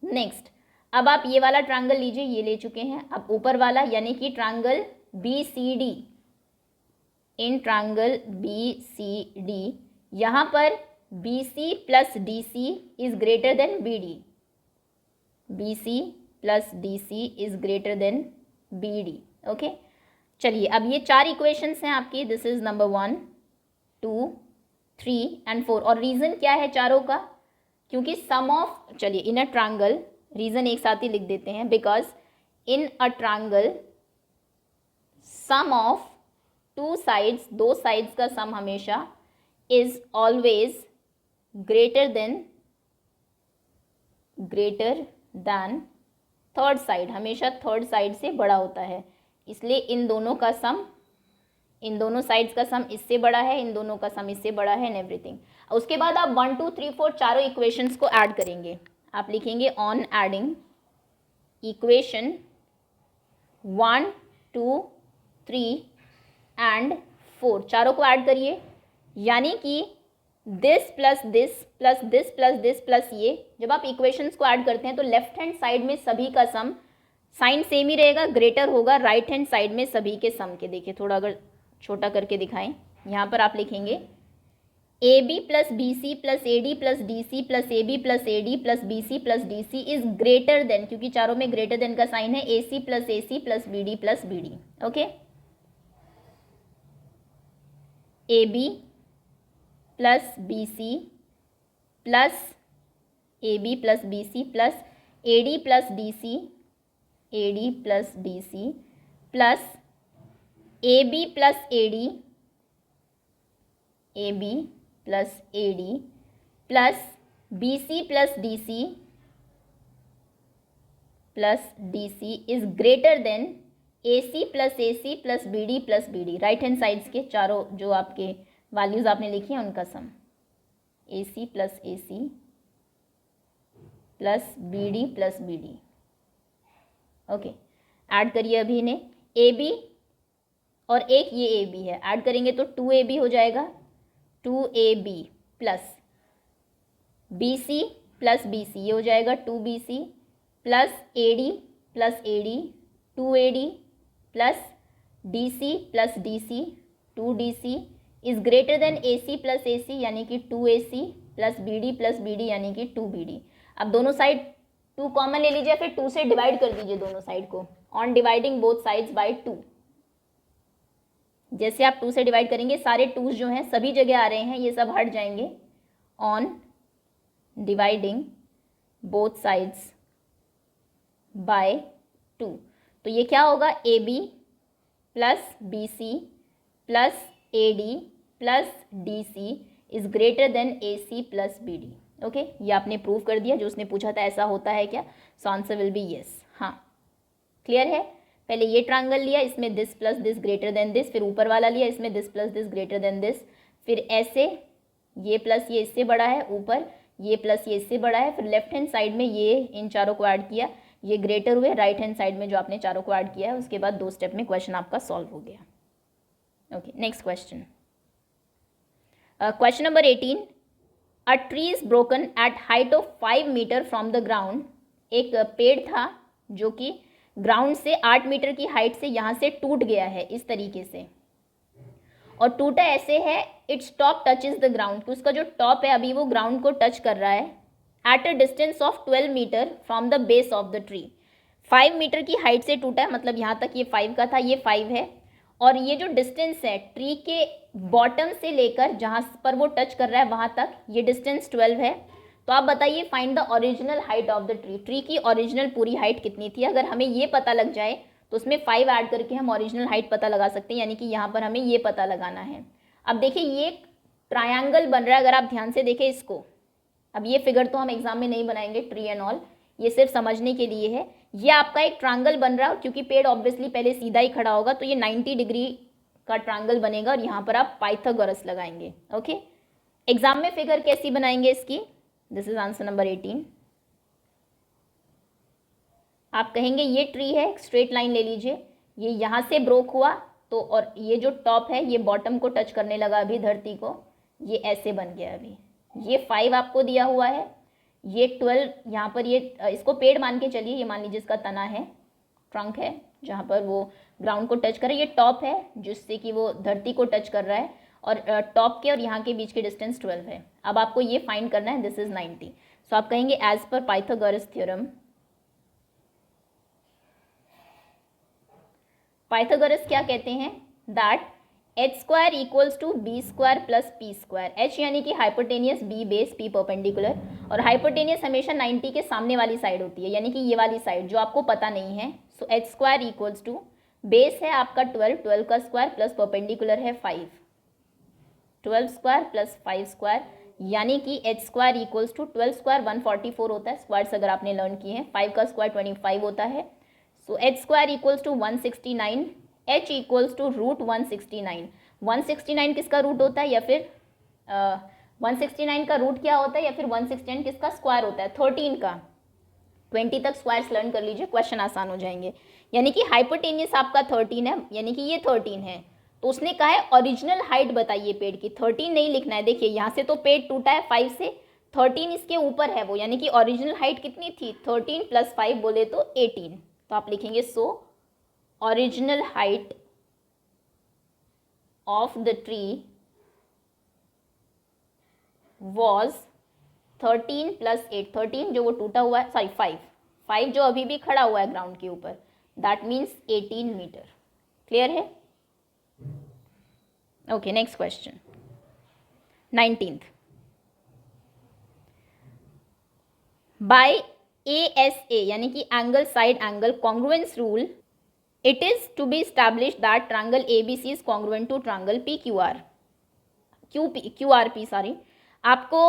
Next, अब आप ये वाला ट्रायंगल लीजिए, ये ले चुके हैं। अब ऊपर वाला यानी कि triangle BCD, in triangle BCD यहाँ पर BC plus DC is greater than BD, BC plus DC is greater than BD। Okay, चलिए अब ये चार इक्वेशंस हैं आपकी, दिस इज नंबर 1, 2, 3 एंड 4। और रीज़न क्या है चारों का? क्योंकि सम ऑफ, चलिए इन अ ट्रायंगल, रीज़न एक साथ ही लिख देते हैं, because in a triangle sum of two sides, दो साइड्स का सम हमेशा is always greater than third side, हमेशा थर्ड साइड से बड़ा होता है। इसलिए इन दोनों का सम, इन दोनों साइड्स का सम इससे बड़ा है, इन दोनों का सम इससे बड़ा है एंड एवरीथिंग। उसके बाद आप 1, 2, 3, 4 चारों इक्वेशंस को ऐड करेंगे। आप लिखेंगे ऑन एडिंग इक्वेशन 1, 2, 3 एंड 4, चारों को ऐड करिए, यानी कि this plus this plus this plus this plus ये। जब आप इक्वेशंस को ऐड करते हैं तो लेफ्ट हैंड साइड में सभी का सम साइन सेम ही रहेगा, ग्रेटर होगा राइट हैंड साइड में सभी के सम के। देखिए थोड़ा अगर छोटा करके दिखाएं, यहाँ पर आप लिखेंगे AB plus BC plus AD plus DC plus AB plus AD plus BC plus DC is greater than, क्योंकि चारों में ग्रेटर देन का साइन है, AC plus AC plus BD plus BD। Okay, AB plus BC plus AB plus BC plus AD plus DC, AD plus DC plus AB plus AD, AB plus AD plus BC plus DC plus DC is greater than AC plus AC plus BD plus BD। Right hand sides के चारों जो आपके values आपने लिखी हैं उनका सम, AC plus AC plus BD plus BD। Okay, add करिए अभी इन्हें, AB और एक ये AB है, ऐड करेंगे तो 2AB हो जाएगा, 2AB plus BC plus BC, ये हो जाएगा 2BC plus AD plus AD 2AD plus DC plus DC 2DC is greater than AC plus AC यानी कि 2AC plus BD plus BD यानी कि 2BD। अब दोनों साइड 2 कॉमन ले लीजिए, फिर 2 से डिवाइड कर दीजिए दोनों साइड को, on dividing both sides by 2। जैसे आप 2 से डिवाइड करेंगे सारे 2 जो हैं सभी जगह आ रहे हैं, ये सब हट जाएंगे, on dividing both sides by 2। तो ये क्या होगा, AB plus BC plus AD plus DC is greater than AC plus BD। Okay, ये आपने प्रूव कर दिया, जो उसने पूछा था ऐसा होता है क्या, so answer will be yes. हाँ, क्लियर है। पहले ये ट्रायंगल लिया, इसमें this plus this greater than this, फिर ऊपर वाला लिया, इसमें this plus this greater than this, फिर ऐसे ये प्लस ये इससे बड़ा है, ऊपर ये प्लस ये इससे बड़ा है, फिर लेफ्ट हैंड साइड में ये इन चारों को ऐड किया, ये ग्रेटर हुए, राइट हैंड साइड में जो आपने चारों को ऐड किया है, उसके बाद 2 स्टेप में क्वेश्चन आपका सॉल्व हो गया। Okay, next question, question number 18, a tree is broken at height of 5 metre from the ground. एक पेड़ था जो कि ग्राउंड से 8 मीटर की हाइट से यहाँ से टूट गया है इस तरीके से, और टूटा ऐसे है, its top touches the ground, कि उसका जो टॉप है अभी वो ग्राउंड को टच कर रहा है, at a distance of 12 metre from the base of the tree. 5 metre की हाइट से टूटा है, मतलब यहाँ तक ये 5 का था, ये 5 है, और ये जो डिस्टेंस है ट्री के बॉटम से लेकर जहाँ पर वो टच कर रहा है वहाँ तक, ये डिस्टेंस 12 है। तो आप बताइए find the original height of the tree, tree की ओरिजिनल पूरी हाइट कितनी थी। अगर हमें ये पता लग जाए तो उसमें 5 ऐड करके हम ओरिजिनल हाइट पता लगा सकते हैं, यानी कि यहाँ पर हमें ये पता लगाना है। अब देखिए ये ट्रायंगल बन रहा है, अगर आप ध्यान से देखें इसको, अब ये फिगर तो हम एग्जाम में नहीं बनाएंगे, ट्री एंड ऑल, ये सिर्फ समझने के लिए है। ये आपका एक ट्रायंगल बन रहा है, क्योंकि पेड़ ऑब्वियसली पहले सीधा ही खड़ा होगा, तो ये 90 डिग्री का ट्रायंगल बनेगा और यहाँ पर आप पाइथागोरस लगाएंगे। ओके, एग्जाम में फिगर कैसी बनाएंगे इसकी? This is answer number 18। आप कहेंगे ये ट्री है, स्ट्रेट लाइन ले लीजिए, ये यहाँ से ब्रोक हुआ तो, और ये जो टॉप है ये बॉटम को टच करने लगा अभी धरती को, ये ऐसे बन गया अभी। ये 5 आपको दिया हुआ है, ये 12 यहाँ पर, ये इसको पेड़ मान के चलिए, ये मान लीजिए इसका तना है, ट्रंक है जहाँ पर वो ग्राउंड को टच कर रहा है, ये टॉप है जिससे कि वो धरती को टच कर रहा है, और टॉप के और यहाँ के बीच की डिस्टेंस 12 है। अब आपको ये फाइंड करना है, दिस इज 90। सो आप कहेंगे as per Pythagoras theorem, Pythagoras क्या कहते हैं, that H square equals to B square plus P square. H यानी कि hypotenuse, B base, P perpendicular, और हाइपोटेनियस हमेशा 90 के सामने वाली साइड होती है, यानी कि ये वाली साइड जो आपको पता नहीं है। So H square equals to, base है आपका 12, 12 का स्क्वायर प्लस परपेंडिकुलर है 5, 12 स्क्वायर प्लस 5 स्क्वायर, यानी कि H square equals to 12 square 144 होता है, स्क्वायर्स अगर आपने लर्न किए हैं, 5 का स्क्वायर 25 होता है। So H square equals to 169, h equals to root 169। 169 किसका रूट होता है, या फिर 169 का रूट क्या होता है, या फिर 169 किसका स्क्वायर होता है, 13 का। 20 तक स्क्वायर्स लर्न कर लीजिए, क्वेश्चन आसान हो जाएंगे। यानी कि हाइपोटेनियस आपका 13 है, यानी कि ये 13 है, तो उसने कहा है ओरिजिनल हाइट बताइए पेड़ की। 13 नहीं लिखना है, देखिए यहाँ से तो पेड़ टूटा है 5 से, 13 इसके ऊपर है वो, यानी कि ओरिजिनल हाइट कितनी थी, 13 प्लस 5 बोले तो 18। तो आप लिखेंगे सो original height of the tree was 13 plus 8, 13 जो वो टूटा हुआ है, सॉरी 5 जो अभी भी खड़ा हुआ है ग्राउंड के ऊपर, दैट मीन्स 18 मीटर। क्लियर है? Okay, next question 19th। By ASA यानी कि angle side angle congruence rule, it is to be established that triangle ABC is congruent to triangle PQR, QRP sorry. आपको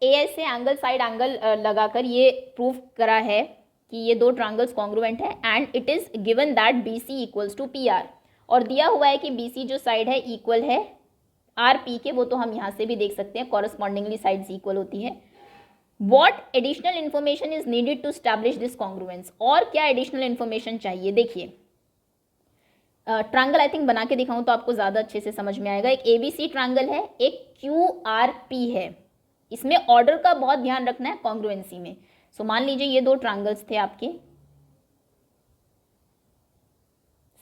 AS से angle side angle लगाकर ये prove करा है कि ये दो ट्रायंगल्स कॉन्ग्रुएंट है, and it is given that BC equals to PR, और दिया हुआ है कि BC जो साइड है इक्वल है RP के, वो तो हम यहाँ से भी देख सकते हैं, कॉरस्पॉन्डिंगली साइड्स इक्वल होती है। What additional information is needed to establish this congruence, और क्या एडिशनल इन्फॉर्मेशन चाहिए? देखिए ट्रायंगल आई थिंक बना के दिखाऊं तो आपको ज़्यादा अच्छे से समझ में आएगा। एक ABC ट्रायंगल है, एक QRP है, इसमें ऑर्डर का बहुत ध्यान रखना है कॉन्ग्रुएंसी में। सो मान लीजिए ये दो ट्रायंगल्स थे आपके,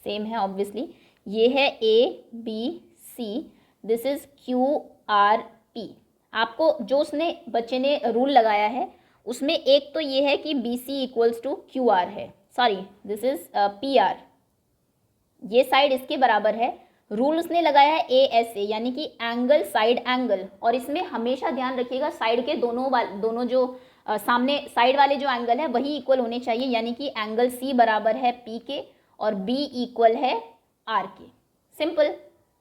सेम है ऑब्वियसली, ये है ABC, दिस इज QRP। आपको जो उसने बच्चे ने रूल लगाया है उसमें एक तो ये है कि BC इक्वल्स टू QR है, सॉरी दिस इज PR, ये साइड इसके बराबर है। रूल उसने लगाया है ASA यानी कि एंगल साइड एंगल, और इसमें हमेशा ध्यान रखिएगा साइड के दोनों जो सामने साइड वाले जो एंगल है वही इक्वल होने चाहिए, यानी कि एंगल C बराबर है P के और B इक्वल है R के। सिंपल,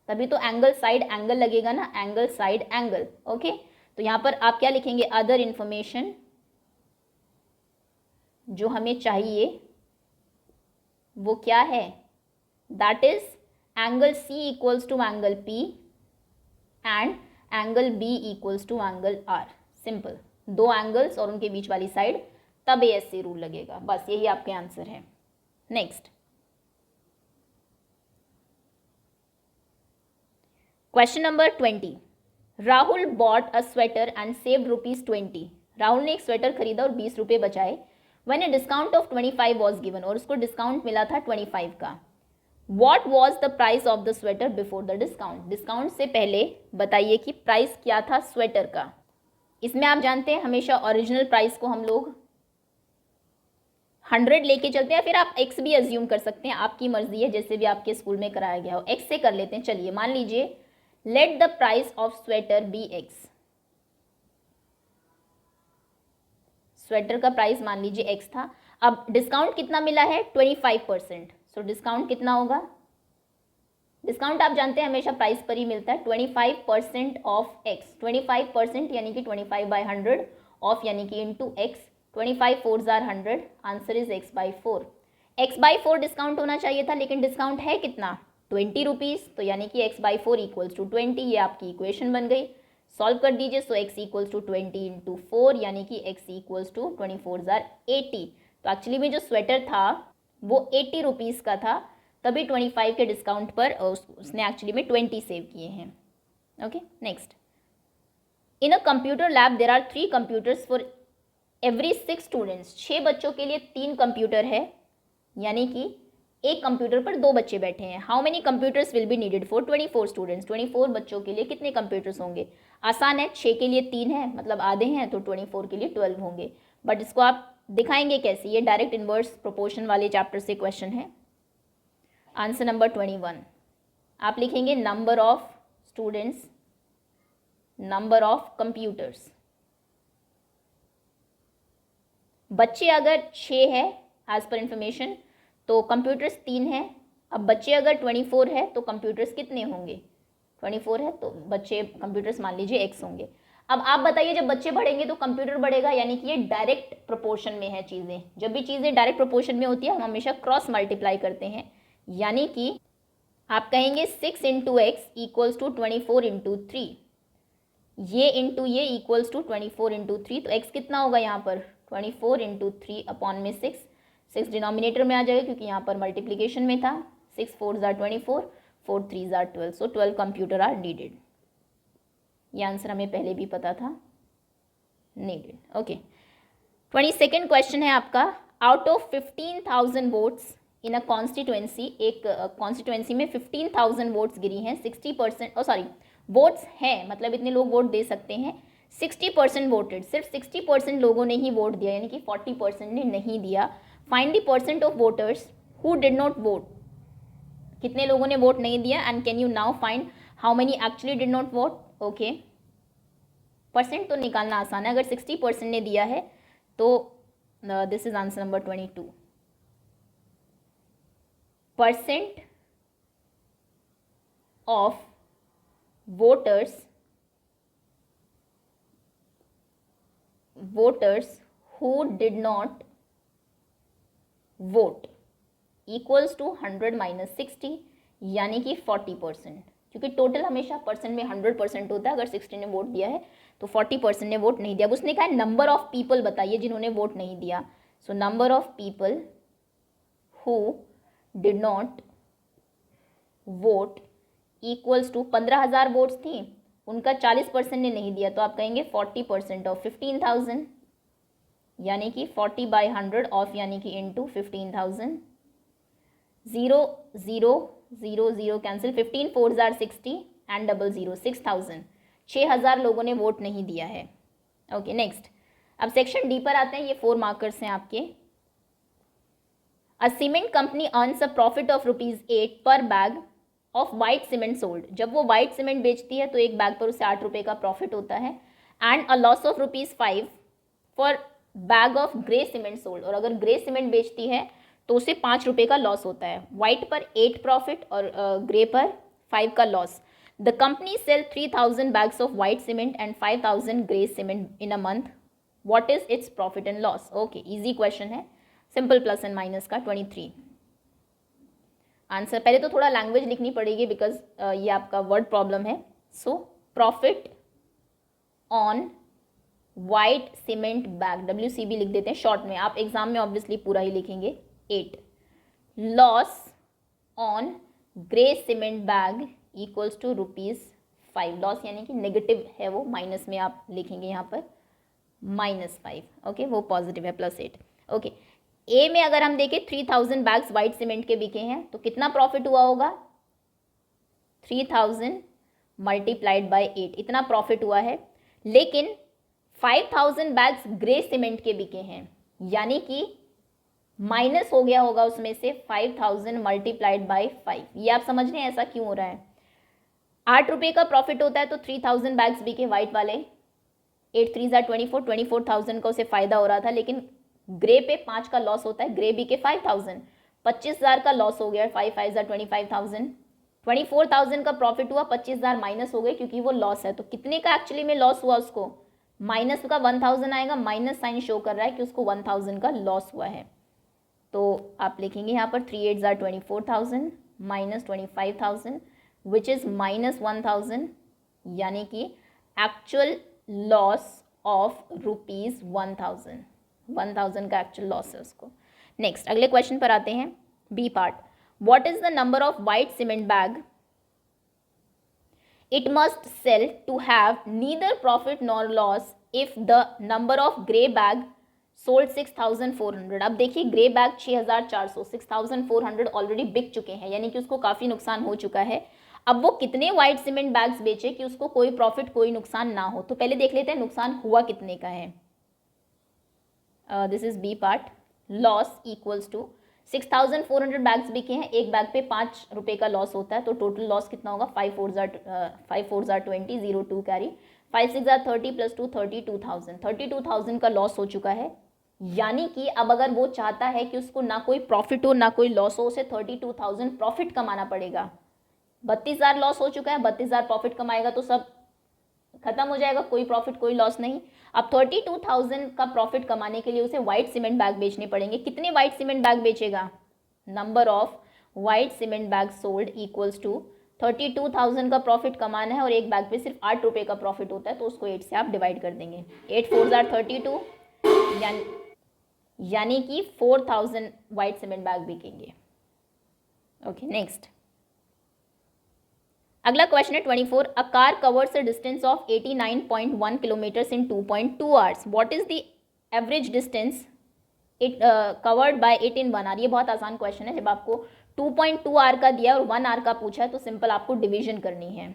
तभी तो एंगल साइड एंगल लगेगा ना, एंगल साइड एंगल। ओके, तो यहाँ पर आप क्या लिखेंगे, अदर इंफॉर्मेशन जो हमें चाहिए वो क्या है, that is angle C equals to angle P and angle B equals to angle R। Simple, दो एंगल्स और उनके बीच वाली साइड, तब ASA रूल लगेगा। बस यही आपके आंसर है। Next question number 20। Rahul bought a sweater and saved ₹20। Rahul ने एक स्वेटर खरीदा और 20 रुपये बचाए। When a discount of 25 was given, और उसको डिस्काउंट मिला था 25 का। What was the price of the sweater before the discount? Discount से पहले बताइए कि प्राइस क्या था स्वेटर का। इसमें आप जानते हैं हमेशा ओरिजिनल प्राइस को हम लोग 100 लेके चलते हैं, फिर आप x भी अज्यूम कर सकते हैं, आपकी मर्जी है, जैसे भी आपके स्कूल में कराया गया हो। x से कर लेते हैं, चलिए मान लीजिए let the price of sweater be x, sweater का प्राइस मान लीजिए x था। अब डिस्काउंट कितना मिला है, 25%। सो डिस्काउंट कितना होगा, डिस्काउंट आप जानते हैं हमेशा प्राइस पर ही मिलता है, 25% ऑफ x, 25% यानी कि 25/100 ऑफ यानी कि into x, 25 4s are 100, answer is x/4। x/4 discount होना चाहिए था, लेकिन डिस्काउंट है कितना, 20 रुपीज़, तो यानी कि x/4 इक्वल्स टू 20, ये आपकी इक्वेशन बन गई। सॉल्व कर दीजिए, सो x इक्वल्स टू 20 इंटू 4 यानी कि x इक्वल्स टू 24 आर 80। तो एक्चुअली में जो स्वेटर था वो 80 रुपीज़ का था, तभी 25 के डिस्काउंट पर उसने एक्चुअली में 20 सेव किए हैं। Okay, next, in a computer lab there are 3 computers for every 6 students. 6 बच्चों के लिए 3 कंप्यूटर है, यानी कि एक कंप्यूटर पर 2 बच्चे बैठे हैं। How many computers will be needed for 24 students. 24 बच्चों के लिए कितने कंप्यूटर्स होंगे। आसान है, 6 के लिए 3 है, मतलब आधे हैं, तो 24 के लिए 12 होंगे। बट इसको आप दिखाएंगे कैसे, ये डायरेक्ट इन्वर्स प्रोपोर्शन वाले चैप्टर से क्वेश्चन है। आंसर नंबर 21, आप लिखेंगे number of students, number of computers. बच्चे अगर 6 है एज पर इंफॉर्मेशन, तो कंप्यूटर्स 3 हैं। अब बच्चे अगर 24 है तो कंप्यूटर्स कितने होंगे, 24 है तो बच्चे कंप्यूटर्स मान लीजिए x होंगे। अब आप बताइए, जब बच्चे बढ़ेंगे तो कंप्यूटर बढ़ेगा, यानी कि ये डायरेक्ट प्रोपोर्शन में है चीज़ें। जब भी चीज़ें डायरेक्ट प्रोपोर्शन में होती है हम हमेशा क्रॉस मल्टीप्लाई करते हैं, यानी कि आप कहेंगे 6 into x equals to 24 into 3, ये इंटू ये इक्वल्स टू 24 इंटू 3, तो x कितना होगा यहाँ पर 24 इंटू 3 अपॉन में 6 डिनोमिनेटर में आ जाएगा क्योंकि यहाँ पर मल्टीप्लिकेशन में था। 6 4s are 24, 4 3s are 12, so 12 computer are needed. ये आंसर हमें पहले भी पता था, नीडेड। ओके, 22nd क्वेश्चन है आपका, out of 15,000 votes in a constituency, एक कॉन्स्टिट्यूएंसी में 15,000 वोट्स गिरी हैं, 60% सॉरी वोट्स हैं, मतलब इतने लोग वोट दे सकते हैं, 60% वोटेड, सिर्फ 60% लोगों ने ही वोट दिया, यानी कि 40% ने नहीं दिया। Find the percent of voters who did not vote, कितने लोगों ने वोट नहीं दिया, and can you now find how many actually did not vote. Okay, percent तो निकालना आसान है, अगर 60% ने दिया है तो this is answer number 22। Percent of voters who did not vote equals to 100 minus 60, यानी कि 40%, क्योंकि टोटल हमेशा परसेंट में 100% होता है। अगर 60 ने वोट दिया है तो 40% ने वोट नहीं दिया। अब उसने कहा नंबर ऑफ पीपल बताइए जिन्होंने वोट नहीं दिया, so number of people who did not vote equals to 15,000 votes थी, उनका 40% ने नहीं दिया, तो आप कहेंगे 40% ऑफ 15,000, यानी कि 40/100 ऑफ यानी कि into 15,000, 0 0 0 0 cancel, 15 4s are 60 and 00 6,000, 6,000 लोगों ने वोट नहीं दिया है। ओके, नेक्स्ट, अब सेक्शन डी पर आते हैं, ये 4 मार्कर्स हैं आपके। A cement company earns a profit of ₹8 per bag of white cement sold. जब वो वाइट सीमेंट बेचती है तो एक बैग पर उसे 8 रुपये का प्रॉफिट होता है, and a loss of ₹5 for bag of grey cement sold, और अगर ग्रे सीमेंट बेचती है तो उसे 5 रुपये का लॉस होता है। वाइट पर 8 प्रॉफिट और ग्रे पर 5 का loss. The company sell 3,000 bags of white cement and 5,000 grey cement in a month, what is its profit and loss. Okay, easy question है, सिंपल प्लस एंड माइनस का। 23 answer, पहले तो थोड़ा language लिखनी पड़ेगी बिकॉज ये आपका वर्ड प्रॉब्लम है। So profit on white cement bag, WCB लिख देते हैं शॉर्ट में, आप एग्जाम में ऑब्वियसली पूरा ही लिखेंगे 8। Loss on grey cement bag equals to ₹5, loss यानी कि नेगेटिव है वो, माइनस में आप लिखेंगे यहाँ पर -5। ओके, वो पॉजिटिव है +8। ओके, ए में अगर हम देखें 3,000 बैग्स वाइट सीमेंट के बिके हैं तो कितना प्रॉफिट हुआ होगा, 3,000 मल्टीप्लाइड बाय 8, इतना प्रॉफिट हुआ है। लेकिन 5,000 बैग्स ग्रे सीमेंट के बिके हैं, यानी कि माइनस हो गया होगा उसमें से 5,000 मल्टीप्लाइड बाय 5। ये आप समझ रहे हैं ऐसा क्यों हो रहा है। 8 रुपये का प्रॉफिट होता है तो 3,000 बैग्स बिके वाइट वाले, 8 3s आर 24, 24,000 का उसे फायदा हो रहा था, लेकिन ग्रे पे 5 का लॉस होता है, ग्रे बिके 5,000, 25,000 का लॉस हो गया, 5 5s आर 25,000, 24,000 का प्रॉफिट हुआ, 25,000 माइनस हो गए क्योंकि वो लॉस है। तो कितने का एक्चुअली में लॉस हुआ उसको, माइनस का 1000 आएगा, माइनस साइन शो कर रहा है कि उसको 1000 का लॉस हुआ है। तो आप लिखेंगे यहाँ पर 3 8 24,000 माइनस 25,000 विच इज़ माइनस 1000, यानी कि एक्चुअल लॉस ऑफ ₹1000 का एक्चुअल लॉस है उसको। नेक्स्ट अगले क्वेश्चन पर आते हैं, B part. What is the number of white cement bag it must sell to have neither profit nor loss if the number of grey bag sold 6,400। अब देखिए grey bag 6,400, 6,400 already बिक चुके हैं, यानी कि उसको काफ़ी नुकसान हो चुका है। अब वो कितने वाइट सीमेंट बैग्स बेचे कि उसको कोई प्रॉफिट कोई नुकसान ना हो। तो पहले देख लेते हैं नुकसान हुआ कितने का है। This is B part. Loss equals to 6,400 bags बिके हैं, एक बैग पे 5 रुपये का लॉस होता है, तो टोटल लॉस कितना होगा 5 4 20 0 2 कैरी 5 6 30 प्लस 2 32,000 का लॉस हो चुका है। यानी कि अब अगर वो चाहता है कि उसको ना कोई प्रॉफिट हो ना कोई लॉस हो, उसे 32,000 प्रॉफिट कमाना पड़ेगा। 32,000 लॉस हो चुका है, 32,000 प्रॉफिट कमाएगा तो सब खत्म हो जाएगा, कोई प्रॉफिट कोई लॉस नहीं। अब 32,000 का प्रॉफिट कमाने के लिए उसे व्हाइट सीमेंट बैग बेचने पड़ेंगे। कितने व्हाइट सीमेंट बैग बेचेगा? Number of white cement bag sold equals to 32,000 का प्रॉफिट कमाना है और एक बैग पे सिर्फ 8 रुपये का प्रॉफिट होता है, तो उसको 8 से आप डिवाइड कर देंगे। 8 4 32 यानी कि 4,000 व्हाइट सीमेंट बैग बिकेंगे। ओके नेक्स्ट अगला क्वेश्चन है 24। A car covers a distance of 89.1 kilometres in 2.2 hours. What is the average distance it covered by it in 1 hour. ये बहुत आसान क्वेश्चन है। जब आपको 2.2 आवर का दिया और 1 आवर का पूछा है तो सिंपल आपको डिवीजन करनी है।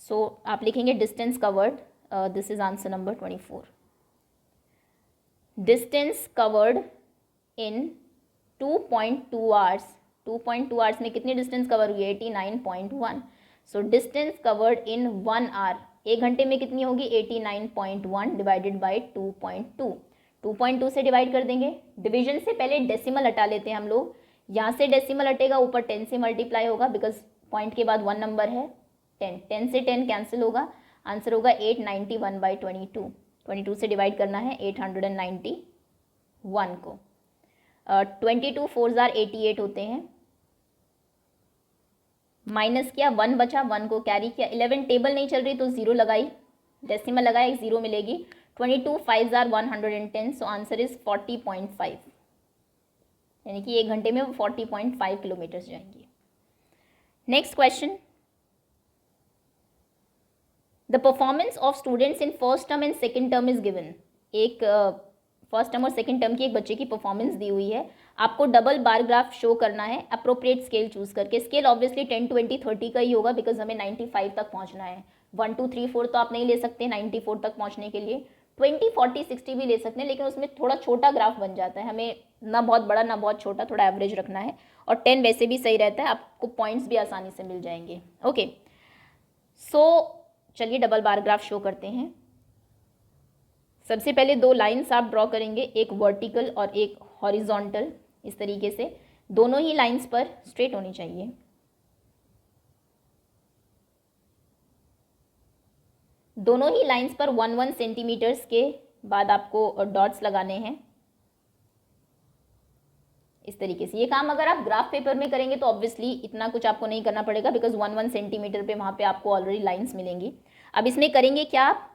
सो आप लिखेंगे distance covered, this is answer number 24। Distance covered in 2.2 hours, 2.2 hours में कितनी डिस्टेंस कवर हुई है 89.1। So distance covered in 1 hour, एक घंटे में कितनी होगी 89.1 डिवाइडेड बाय 2.2। 2.2 से डिवाइड कर देंगे। डिवीजन से पहले डेसिमल हटा लेते हैं हम लोग। यहाँ से डेसिमल हटेगा, ऊपर 10 से मल्टीप्लाई होगा बिकॉज पॉइंट के बाद 1 नंबर है। 10 से 10 कैंसिल होगा, आंसर होगा 891/22। 22 से डिवाइड करना है 891 को। 22 4 88 होते हैं। माइनस किया 1 बचा, 1 को कैरी किया। 11 टेबल नहीं चल रही तो 0 लगाई, डेसिमल लगाया, एक 0 मिलेगी। 22 5 110, सो आंसर इज 40.5, यानी कि एक घंटे में वो 40.5 किलोमीटर जाएंगी। Next question. The performance of students in first term and second term is given. एक फर्स्ट टर्म और सेकेंड टर्म की एक बच्चे की परफॉर्मेंस दी हुई है। आपको डबल बार ग्राफ शो करना है अप्रोप्रिएट स्केल चूज करके। स्केल ऑब्वियसली 10 20 30 का ही होगा बिकॉज हमें 95 तक पहुंचना है। 1 2 3 4 तो आप नहीं ले सकते 94 तक पहुंचने के लिए। 20 40 60 भी ले सकते हैं, लेकिन उसमें थोड़ा छोटा ग्राफ बन जाता है। हमें ना बहुत बड़ा ना बहुत छोटा, थोड़ा एवरेज रखना है। और 10 वैसे भी सही रहता है, आपको पॉइंट्स भी आसानी से मिल जाएंगे। ओके सो चलिए डबल बार ग्राफ शो करते हैं। सबसे पहले 2 लाइन्स आप ड्रॉ करेंगे, एक वर्टिकल और एक हॉरिजॉन्टल। इस तरीके से दोनों ही लाइन्स पर स्ट्रेट होनी चाहिए। दोनों ही लाइन्स पर 1 सेंटीमीटर्स के बाद आपको डॉट्स लगाने हैं इस तरीके से। ये काम अगर आप ग्राफ पेपर में करेंगे तो ऑब्वियसली इतना कुछ आपको नहीं करना पड़ेगा बिकॉज 1 सेंटीमीटर पे वहाँ पे आपको ऑलरेडी लाइन्स मिलेंगी। अब इसमें करेंगे क्या, आप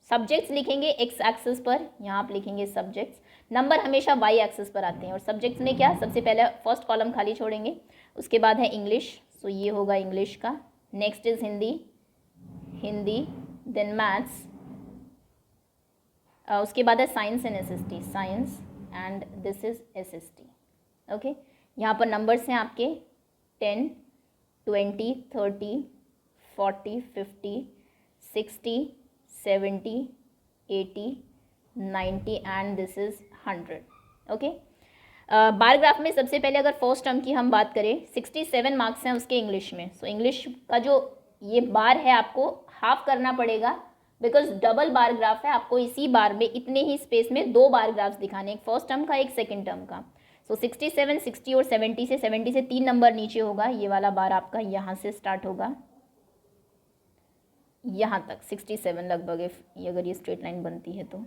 सब्जेक्ट्स लिखेंगे एक्स एक्सिस पर, यहाँ आप लिखेंगे सब्जेक्ट्स। नंबर हमेशा वाई एक्सिस पर आते हैं। और सब्जेक्ट्स में क्या, सबसे पहले फर्स्ट कॉलम खाली छोड़ेंगे, उसके बाद है इंग्लिश, सो ये होगा इंग्लिश का। Next is Hindi, then maths, उसके बाद है science and SST, science and this is SST। Okay यहाँ पर नंबर्स हैं आपके 10 20 30 40 50 60 70 80 90 and this is 100। Okay bar graph में सबसे पहले अगर फर्स्ट टर्म की हम बात करें 67 मार्क्स हैं उसके इंग्लिश में। सो इंग्लिश का जो ये बार है आपको हाफ करना पड़ेगा बिकॉज डबल बार ग्राफ है। आपको इसी बार में इतने ही स्पेस में 2 बार ग्राफ्स दिखाने, एक फर्स्ट टर्म का एक सेकेंड टर्म का। सो 67 60 और 70 से 3 नंबर नीचे होगा, ये वाला बार आपका यहाँ से स्टार्ट होगा यहाँ तक 67 लगभग, अगर ये स्ट्रेट लाइन बनती है तो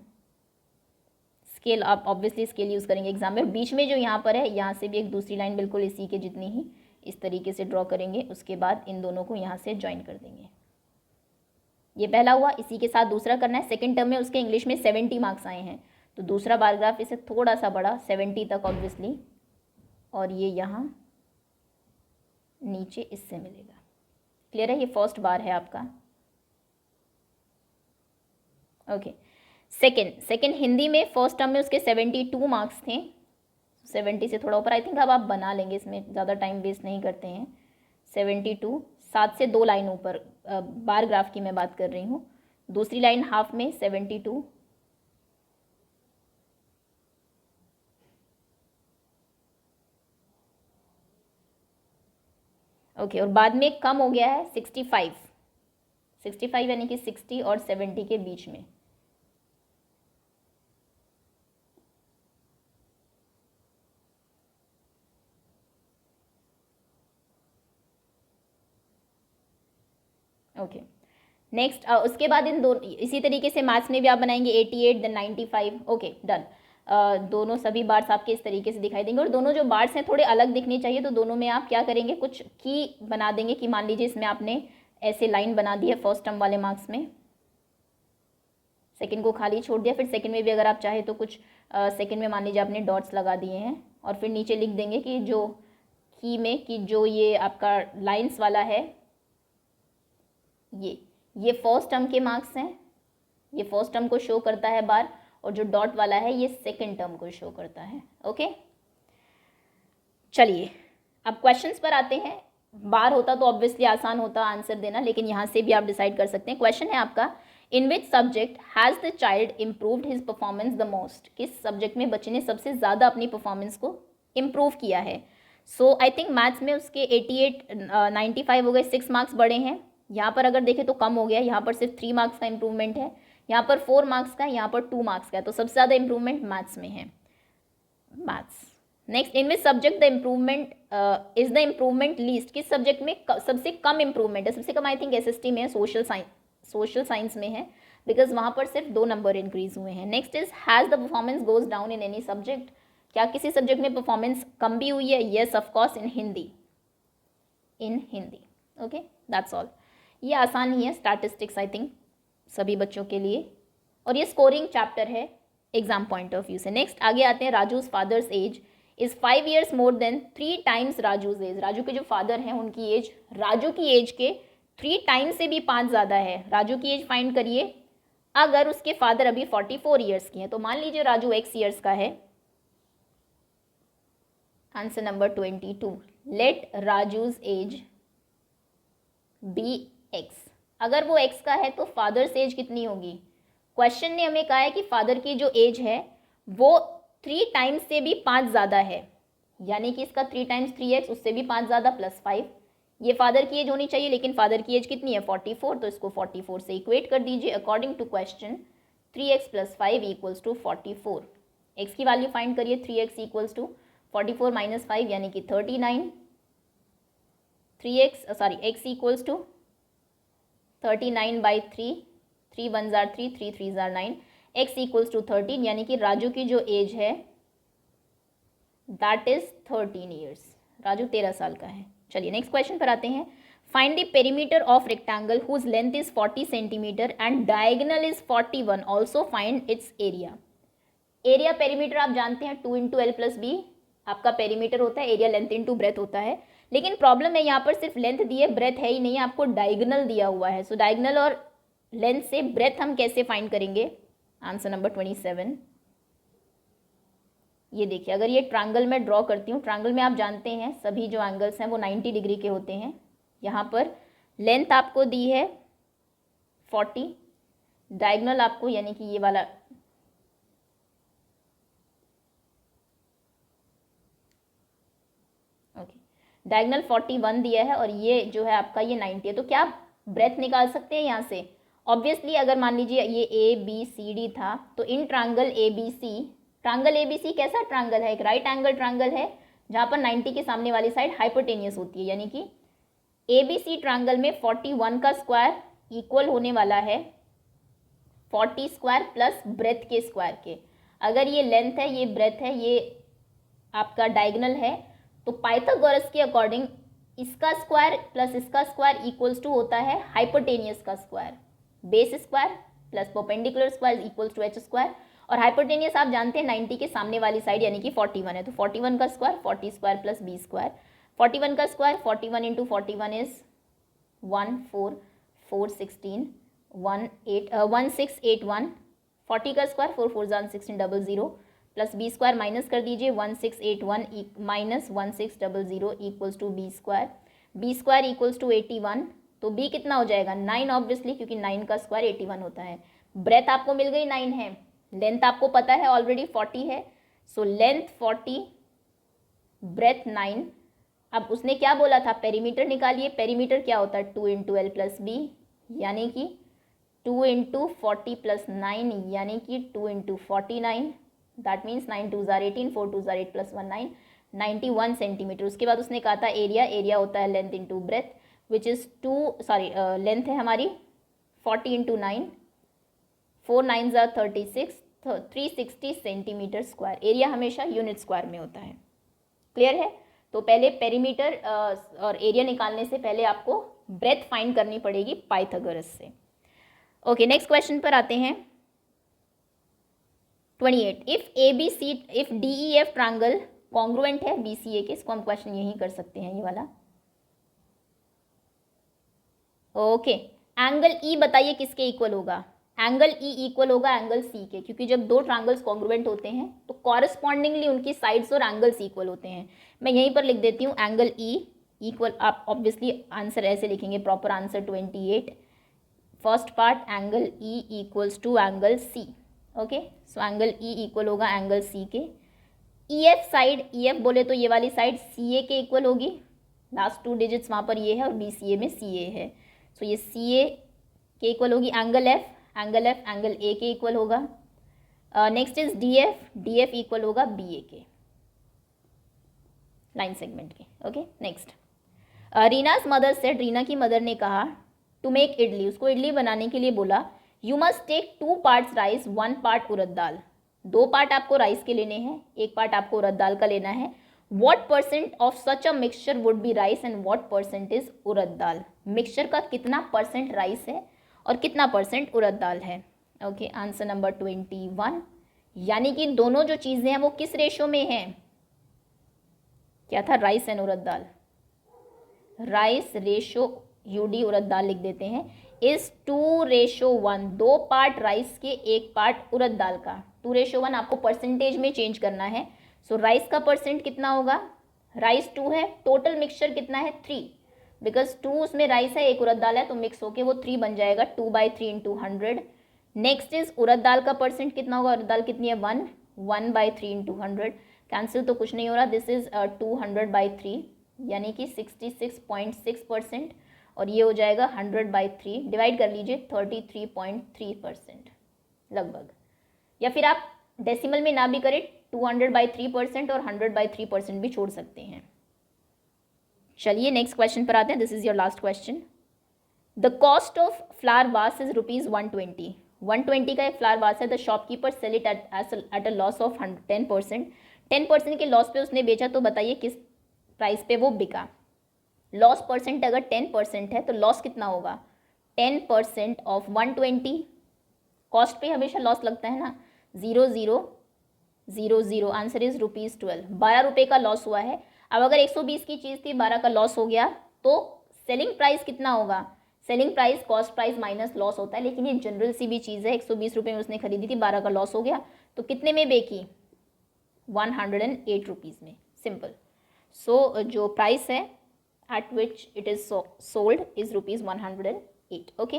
स्केल आप ऑब्वियसली स्केल यूज़ करेंगे एग्जाम में। बीच में जो यहाँ पर है, यहाँ से भी एक दूसरी लाइन बिल्कुल इसी के जितनी ही इस तरीके से ड्रॉ करेंगे, उसके बाद इन दोनों को यहाँ से ज्वाइन कर देंगे। ये पहला हुआ, इसी के साथ दूसरा करना है। सेकेंड टर्म में उसके इंग्लिश में 70 मार्क्स आए हैं, तो दूसरा बार ग्राफ इसे थोड़ा सा बड़ा 70 तक ऑब्वियसली, और ये यहाँ नीचे इससे मिलेगा। क्लियर है? ये फर्स्ट बार है आपका। ओके। सेकेंड हिंदी में फर्स्ट टर्म में उसके 72 मार्क्स थे, 70 से थोड़ा ऊपर। आई थिंक अब आप बना लेंगे, इसमें ज़्यादा टाइम वेस्ट नहीं करते हैं। 72, 7 से 2 लाइन ऊपर, बार ग्राफ की मैं बात कर रही हूँ। दूसरी लाइन हाफ में 72, ओके, और बाद में कम हो गया है 65 यानी कि 60 और 70 के बीच में। ओके, नेक्स्ट उसके बाद इन दो इसी तरीके से मैथ्स में भी आप बनाएंगे 88 देन 95। Okay, done. दोनों सभी बार्स आपके इस तरीके से दिखाई देंगे, और दोनों जो बार्स हैं थोड़े अलग दिखने चाहिए, तो दोनों में आप क्या करेंगे, कुछ की बना देंगे कि मान लीजिए इसमें आपने ऐसे लाइन बना दी है फर्स्ट टर्म वाले मार्क्स में, सेकंड को खाली छोड़ दिया, फिर सेकंड में भी अगर आप चाहे तो कुछ सेकंड में मान लीजिए आपने डॉट्स लगा दिए हैं, और फिर नीचे लिख देंगे कि जो की में कि जो ये आपका लाइन्स वाला है ये फर्स्ट टर्म के मार्क्स हैं, ये फर्स्ट टर्म को शो करता है बार, और जो डॉट वाला है ये सेकंड टर्म को शो करता है। ओके, चलिए अब क्वेश्चंस पर आते हैं। बार होता तो ऑब्वियसली आसान होता आंसर देना, लेकिन यहाँ से भी आप डिसाइड कर सकते हैं। क्वेश्चन है आपका, in which subject has the child improved his performance the most? किस सब्जेक्ट में बच्चे ने सबसे ज़्यादा अपनी परफॉर्मेंस को इम्प्रूव किया है? सो आई थिंक मैथ्स में उसके 88 95 हो गए, 6 मार्क्स बढ़े हैं। यहाँ पर अगर देखें तो कम हो गया, यहाँ पर सिर्फ 3 मार्क्स का इंप्रूवमेंट है, यहाँ पर 4 मार्क्स का है, यहाँ पर 2 मार्क्स का है, तो सबसे ज़्यादा इंप्रूवमेंट मैथ्स में है। मैथ्स नेक्स्ट, इनमें subject the improvement is the improvement least? किस सब्जेक्ट में सबसे कम इंप्रूवमेंट है? सबसे कम आई थिंक एसएसटी में है, सोशल साइंस में है, बिकॉज वहाँ पर सिर्फ 2 नंबर इंक्रीज हुए हैं। Next is has the performance goes down in any subject? क्या किसी सब्जेक्ट में परफॉर्मेंस कम भी हुई है? Yes of course, in Hindi. Okay, that's all. ये आसान ही है, स्टैटिस्टिक्स आई थिंक सभी बच्चों के लिए, और ये स्कोरिंग चैप्टर है एग्जाम पॉइंट ऑफ व्यू से। नेक्स्ट आगे आते हैं, Raju's father's age is 5 years more than 3 times Raju's age? Raju के जो फादर हैं उनकी एज राजू की एज के 3 times से भी 5 ज़्यादा है। राजू की एज फाइंड करिए अगर उसके फादर अभी 44 years की हैं। तो मान लीजिए राजू x years का है, answer number 22, let Raju's age be x। अगर वो x का है तो फादर्स एज कितनी होगी? क्वेश्चन ने हमें कहा है कि फादर की जो एज है वो 3 times से भी 5 ज़्यादा है, यानी कि इसका 3 times 3x, उससे भी 5 ज़्यादा प्लस 5, ये फादर की एज होनी चाहिए, लेकिन फादर की एज कितनी है 44, तो इसको 44 से इक्वेट कर दीजिए। According to question 3x + 5 = 44। x की वैल्यू फाइंड करिए, 3x = 44 - 5 यानी कि 39। x = 39/3, 3 1s are 3, 3 3s are 9, x = 13, यानी कि राजू की जो एज है दैट इज 13 years। राजू 13 साल का है। चलिए नेक्स्ट क्वेश्चन पर आते हैं। Find the perimeter of rectangle whose length is 40 centimetre and diagonal is 41, also find its area. Area perimeter आप जानते हैं 2 × L + B आपका पेरीमीटर होता है, एरिया लेंथ इंटू ब्रेथ होता है, लेकिन प्रॉब्लम है यहाँ पर सिर्फ लेंथ दी है, ब्रेथ है ही नहीं, आपको डायगोनल दिया हुआ है। सो डायगोनल और लेंथ से ब्रेथ हम कैसे फाइंड करेंगे? Answer number 27। ये देखिए, अगर ये ट्रायंगल में ड्रॉ करती हूँ, ट्रायंगल में आप जानते हैं सभी जो एंगल्स हैं वो 90 डिग्री के होते हैं। यहाँ पर लेंथ आपको दी है 40, डायगोनल आपको यानी कि ये वाला डायगोनल 41 दिया है, और ये जो है आपका ये 90 है। तो क्या आप ब्रेथ निकाल सकते हैं यहाँ से? ऑब्वियसली अगर मान लीजिए ये ABCD था, तो इन ट्रायंगल ABC कैसा ट्रायंगल है? एक राइट एंगल ट्रायंगल है जहाँ पर 90 के सामने वाली साइड हाइपोटेनियस होती है, यानी कि ABC ट्रायंगल में 41 का स्क्वायर इक्वल होने वाला है 40 स्क्वायर प्लस ब्रेथ के स्क्वायर के। अगर ये लेंथ है, ये ब्रेथ है, ये आपका डायगोनल है, तो पाइथागोरस के अकॉर्डिंग इसका स्क्वायर प्लस इसका स्क्वायर इक्वल्स टू होता है हाइपोटेनियस का square. Base square plus perpendicular square equals to h square. और हाइपोटेनियस आप जानते हैं 90 के सामने वाली साइड यानी कि 41 है, तो 41 का square 40 square plus b square. 41 का स्क्वायर 41 इंटू 41 इज 1416 1681। 40 का square 4 4 1600 plus b square minus कर दीजिए 1681 minus 1600 equals to B square. B square equals to 81, तो बी कितना हो जाएगा 9 ऑब्वियसली, क्योंकि 9 का स्क्वायर 81 होता है। ब्रेथ आपको मिल गई 9 है, लेंथ आपको पता है ऑलरेडी 40 है, सो लेंथ 40 ब्रेथ 9। अब उसने क्या बोला था, पेरीमीटर निकालिए। पेरीमीटर क्या होता है 2 इंटू एल प्लस बी, यानी कि 2 इंटू 40 प्लस 9 यानी कि 2 into 49, that means 9 2 jar 18, 4 2 jar 8 plus 1 9, 91 centimetre. उसके बाद उसने कहा था एरिया, एरिया होता है length into breadth which is length है हमारी 40 into 9, 4 9 jar 36, 360 centimetre square. Area हमेशा यूनिट स्क्वायर में होता है। क्लियर है? तो पहले पेरीमीटर और एरिया निकालने से पहले आपको ब्रेथ फाइंड करनी पड़ेगी पाइथागोरस से। ओके, नेक्स्ट क्वेश्चन पर आते हैं। 28, if D E F triangle congruent है बी सी ए के, इसको हम क्वेश्चन यही कर सकते हैं ये वाला। ओके, एंगल ई बताइए किसके इक्वल होगा। एंगल ई इक्वल होगा एंगल सी के, क्योंकि जब दो ट्रायंगल्स कॉन्ग्रुएंट होते हैं तो कॉरस्पॉन्डिंगली उनकी साइड्स और एंगल्स इक्वल होते हैं। मैं यहीं पर लिख देती हूँ एंगल ई इक्वल, आप ऑब्वियसली आंसर ऐसे लिखेंगे, proper answer 28, first part angle E equals to angle C. Okay, so angle E equal होगा एंगल सी के। E F side, E F बोले तो ये वाली साइड सी ए के इक्वल होगी, लास्ट 2 डिजिट्स वहाँ पर ये है और बी सी ए में सी ए है, सो ये सी ए के इक्वल होगी। एंगल एफ एंगल ए के इक्वल होगा। Next is D F equal होगा बी ए के, लाइन सेगमेंट के। Okay, next Reena's mother said, Reena की मदर ने कहा टू मेक इडली, उसको इडली बनाने के लिए बोला, you must take 2 parts rice 1 part urad dal. 2 part आपको राइस के लेने हैं, 1 पार्ट आपको उड़द दाल का लेना है। What percent of such a mixture would be rice and what percent is urad dal. Mixture का कितना परसेंट राइस है और कितना परसेंट उड़द दाल है। ओके, आंसर नंबर 21, यानी कि दोनों जो चीज़ें हैं वो किस रेशो में हैं, क्या था, rice and urad dal. Rice ratio UD उड़द दाल लिख देते हैं इज 2:1, 2 पार्ट राइस के 1 पार्ट उड़द दाल का। 2:1 आपको परसेंटेज में चेंज करना है। सो राइस का परसेंट कितना होगा, राइस 2 है, टोटल मिक्सचर कितना है 3, बिकॉज 2 उसमें राइस है 1 उड़द दाल है, तो मिक्स होके वो 3 बन जाएगा, 2/3 इंटू 100। नेक्स्ट इज उड़द दाल का परसेंट कितना होगा, उड़द दाल कितनी है 1, 1/3 इंटू 100, कैंसिल तो कुछ नहीं हो रहा, दिस इज 200/3 यानी कि 66.6%, और ये हो जाएगा 100/3, डिवाइड कर लीजिए 33.3% लगभग, या फिर आप डेसिमल में ना भी करें 200/3% और 100/3% भी छोड़ सकते हैं। चलिए नेक्स्ट क्वेश्चन पर आते हैं, this is your last question. The cost of flower vase is ₹120। 120 का एक फ्लावर वास है, the shopkeeper sell it at a loss of 10%। 10% के लॉस पे उसने बेचा, तो बताइए किस प्राइस पे वो बिका। लॉस परसेंट अगर 10% है तो लॉस कितना होगा, 10% ऑफ 120, कॉस्ट पे हमेशा लॉस लगता है ना, 0000, आंसर इज ₹12, 12 रुपये का लॉस हुआ है। अब अगर 120 की चीज़ थी, 12 का लॉस हो गया, तो सेलिंग प्राइस कितना होगा, selling price cost price minus loss होता है, लेकिन ये जनरल सी भी चीज़ है, 120 रुपये में उसने खरीदी थी, 12 का लॉस हो गया, तो कितने में बेची, 108 रुपीज़ में, सिंपल। सो जो प्राइस है at which it is sold is ₹108। Okay,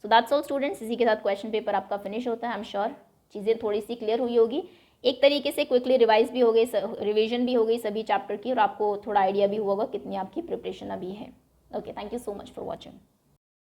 so that's all students, इसी के साथ क्वेश्चन पेपर आपका फिनिश होता है। आई एम श्योर चीज़ें थोड़ी सी क्लियर हुई होगी, एक तरीके से क्विकली रिवाइज भी हो गई, रिवीजन भी हो गई सभी चैप्टर की, और आपको थोड़ा आइडिया भी हुआ होगा कितनी आपकी प्रिपरेशन अभी है। Okay, thank you so much for watching.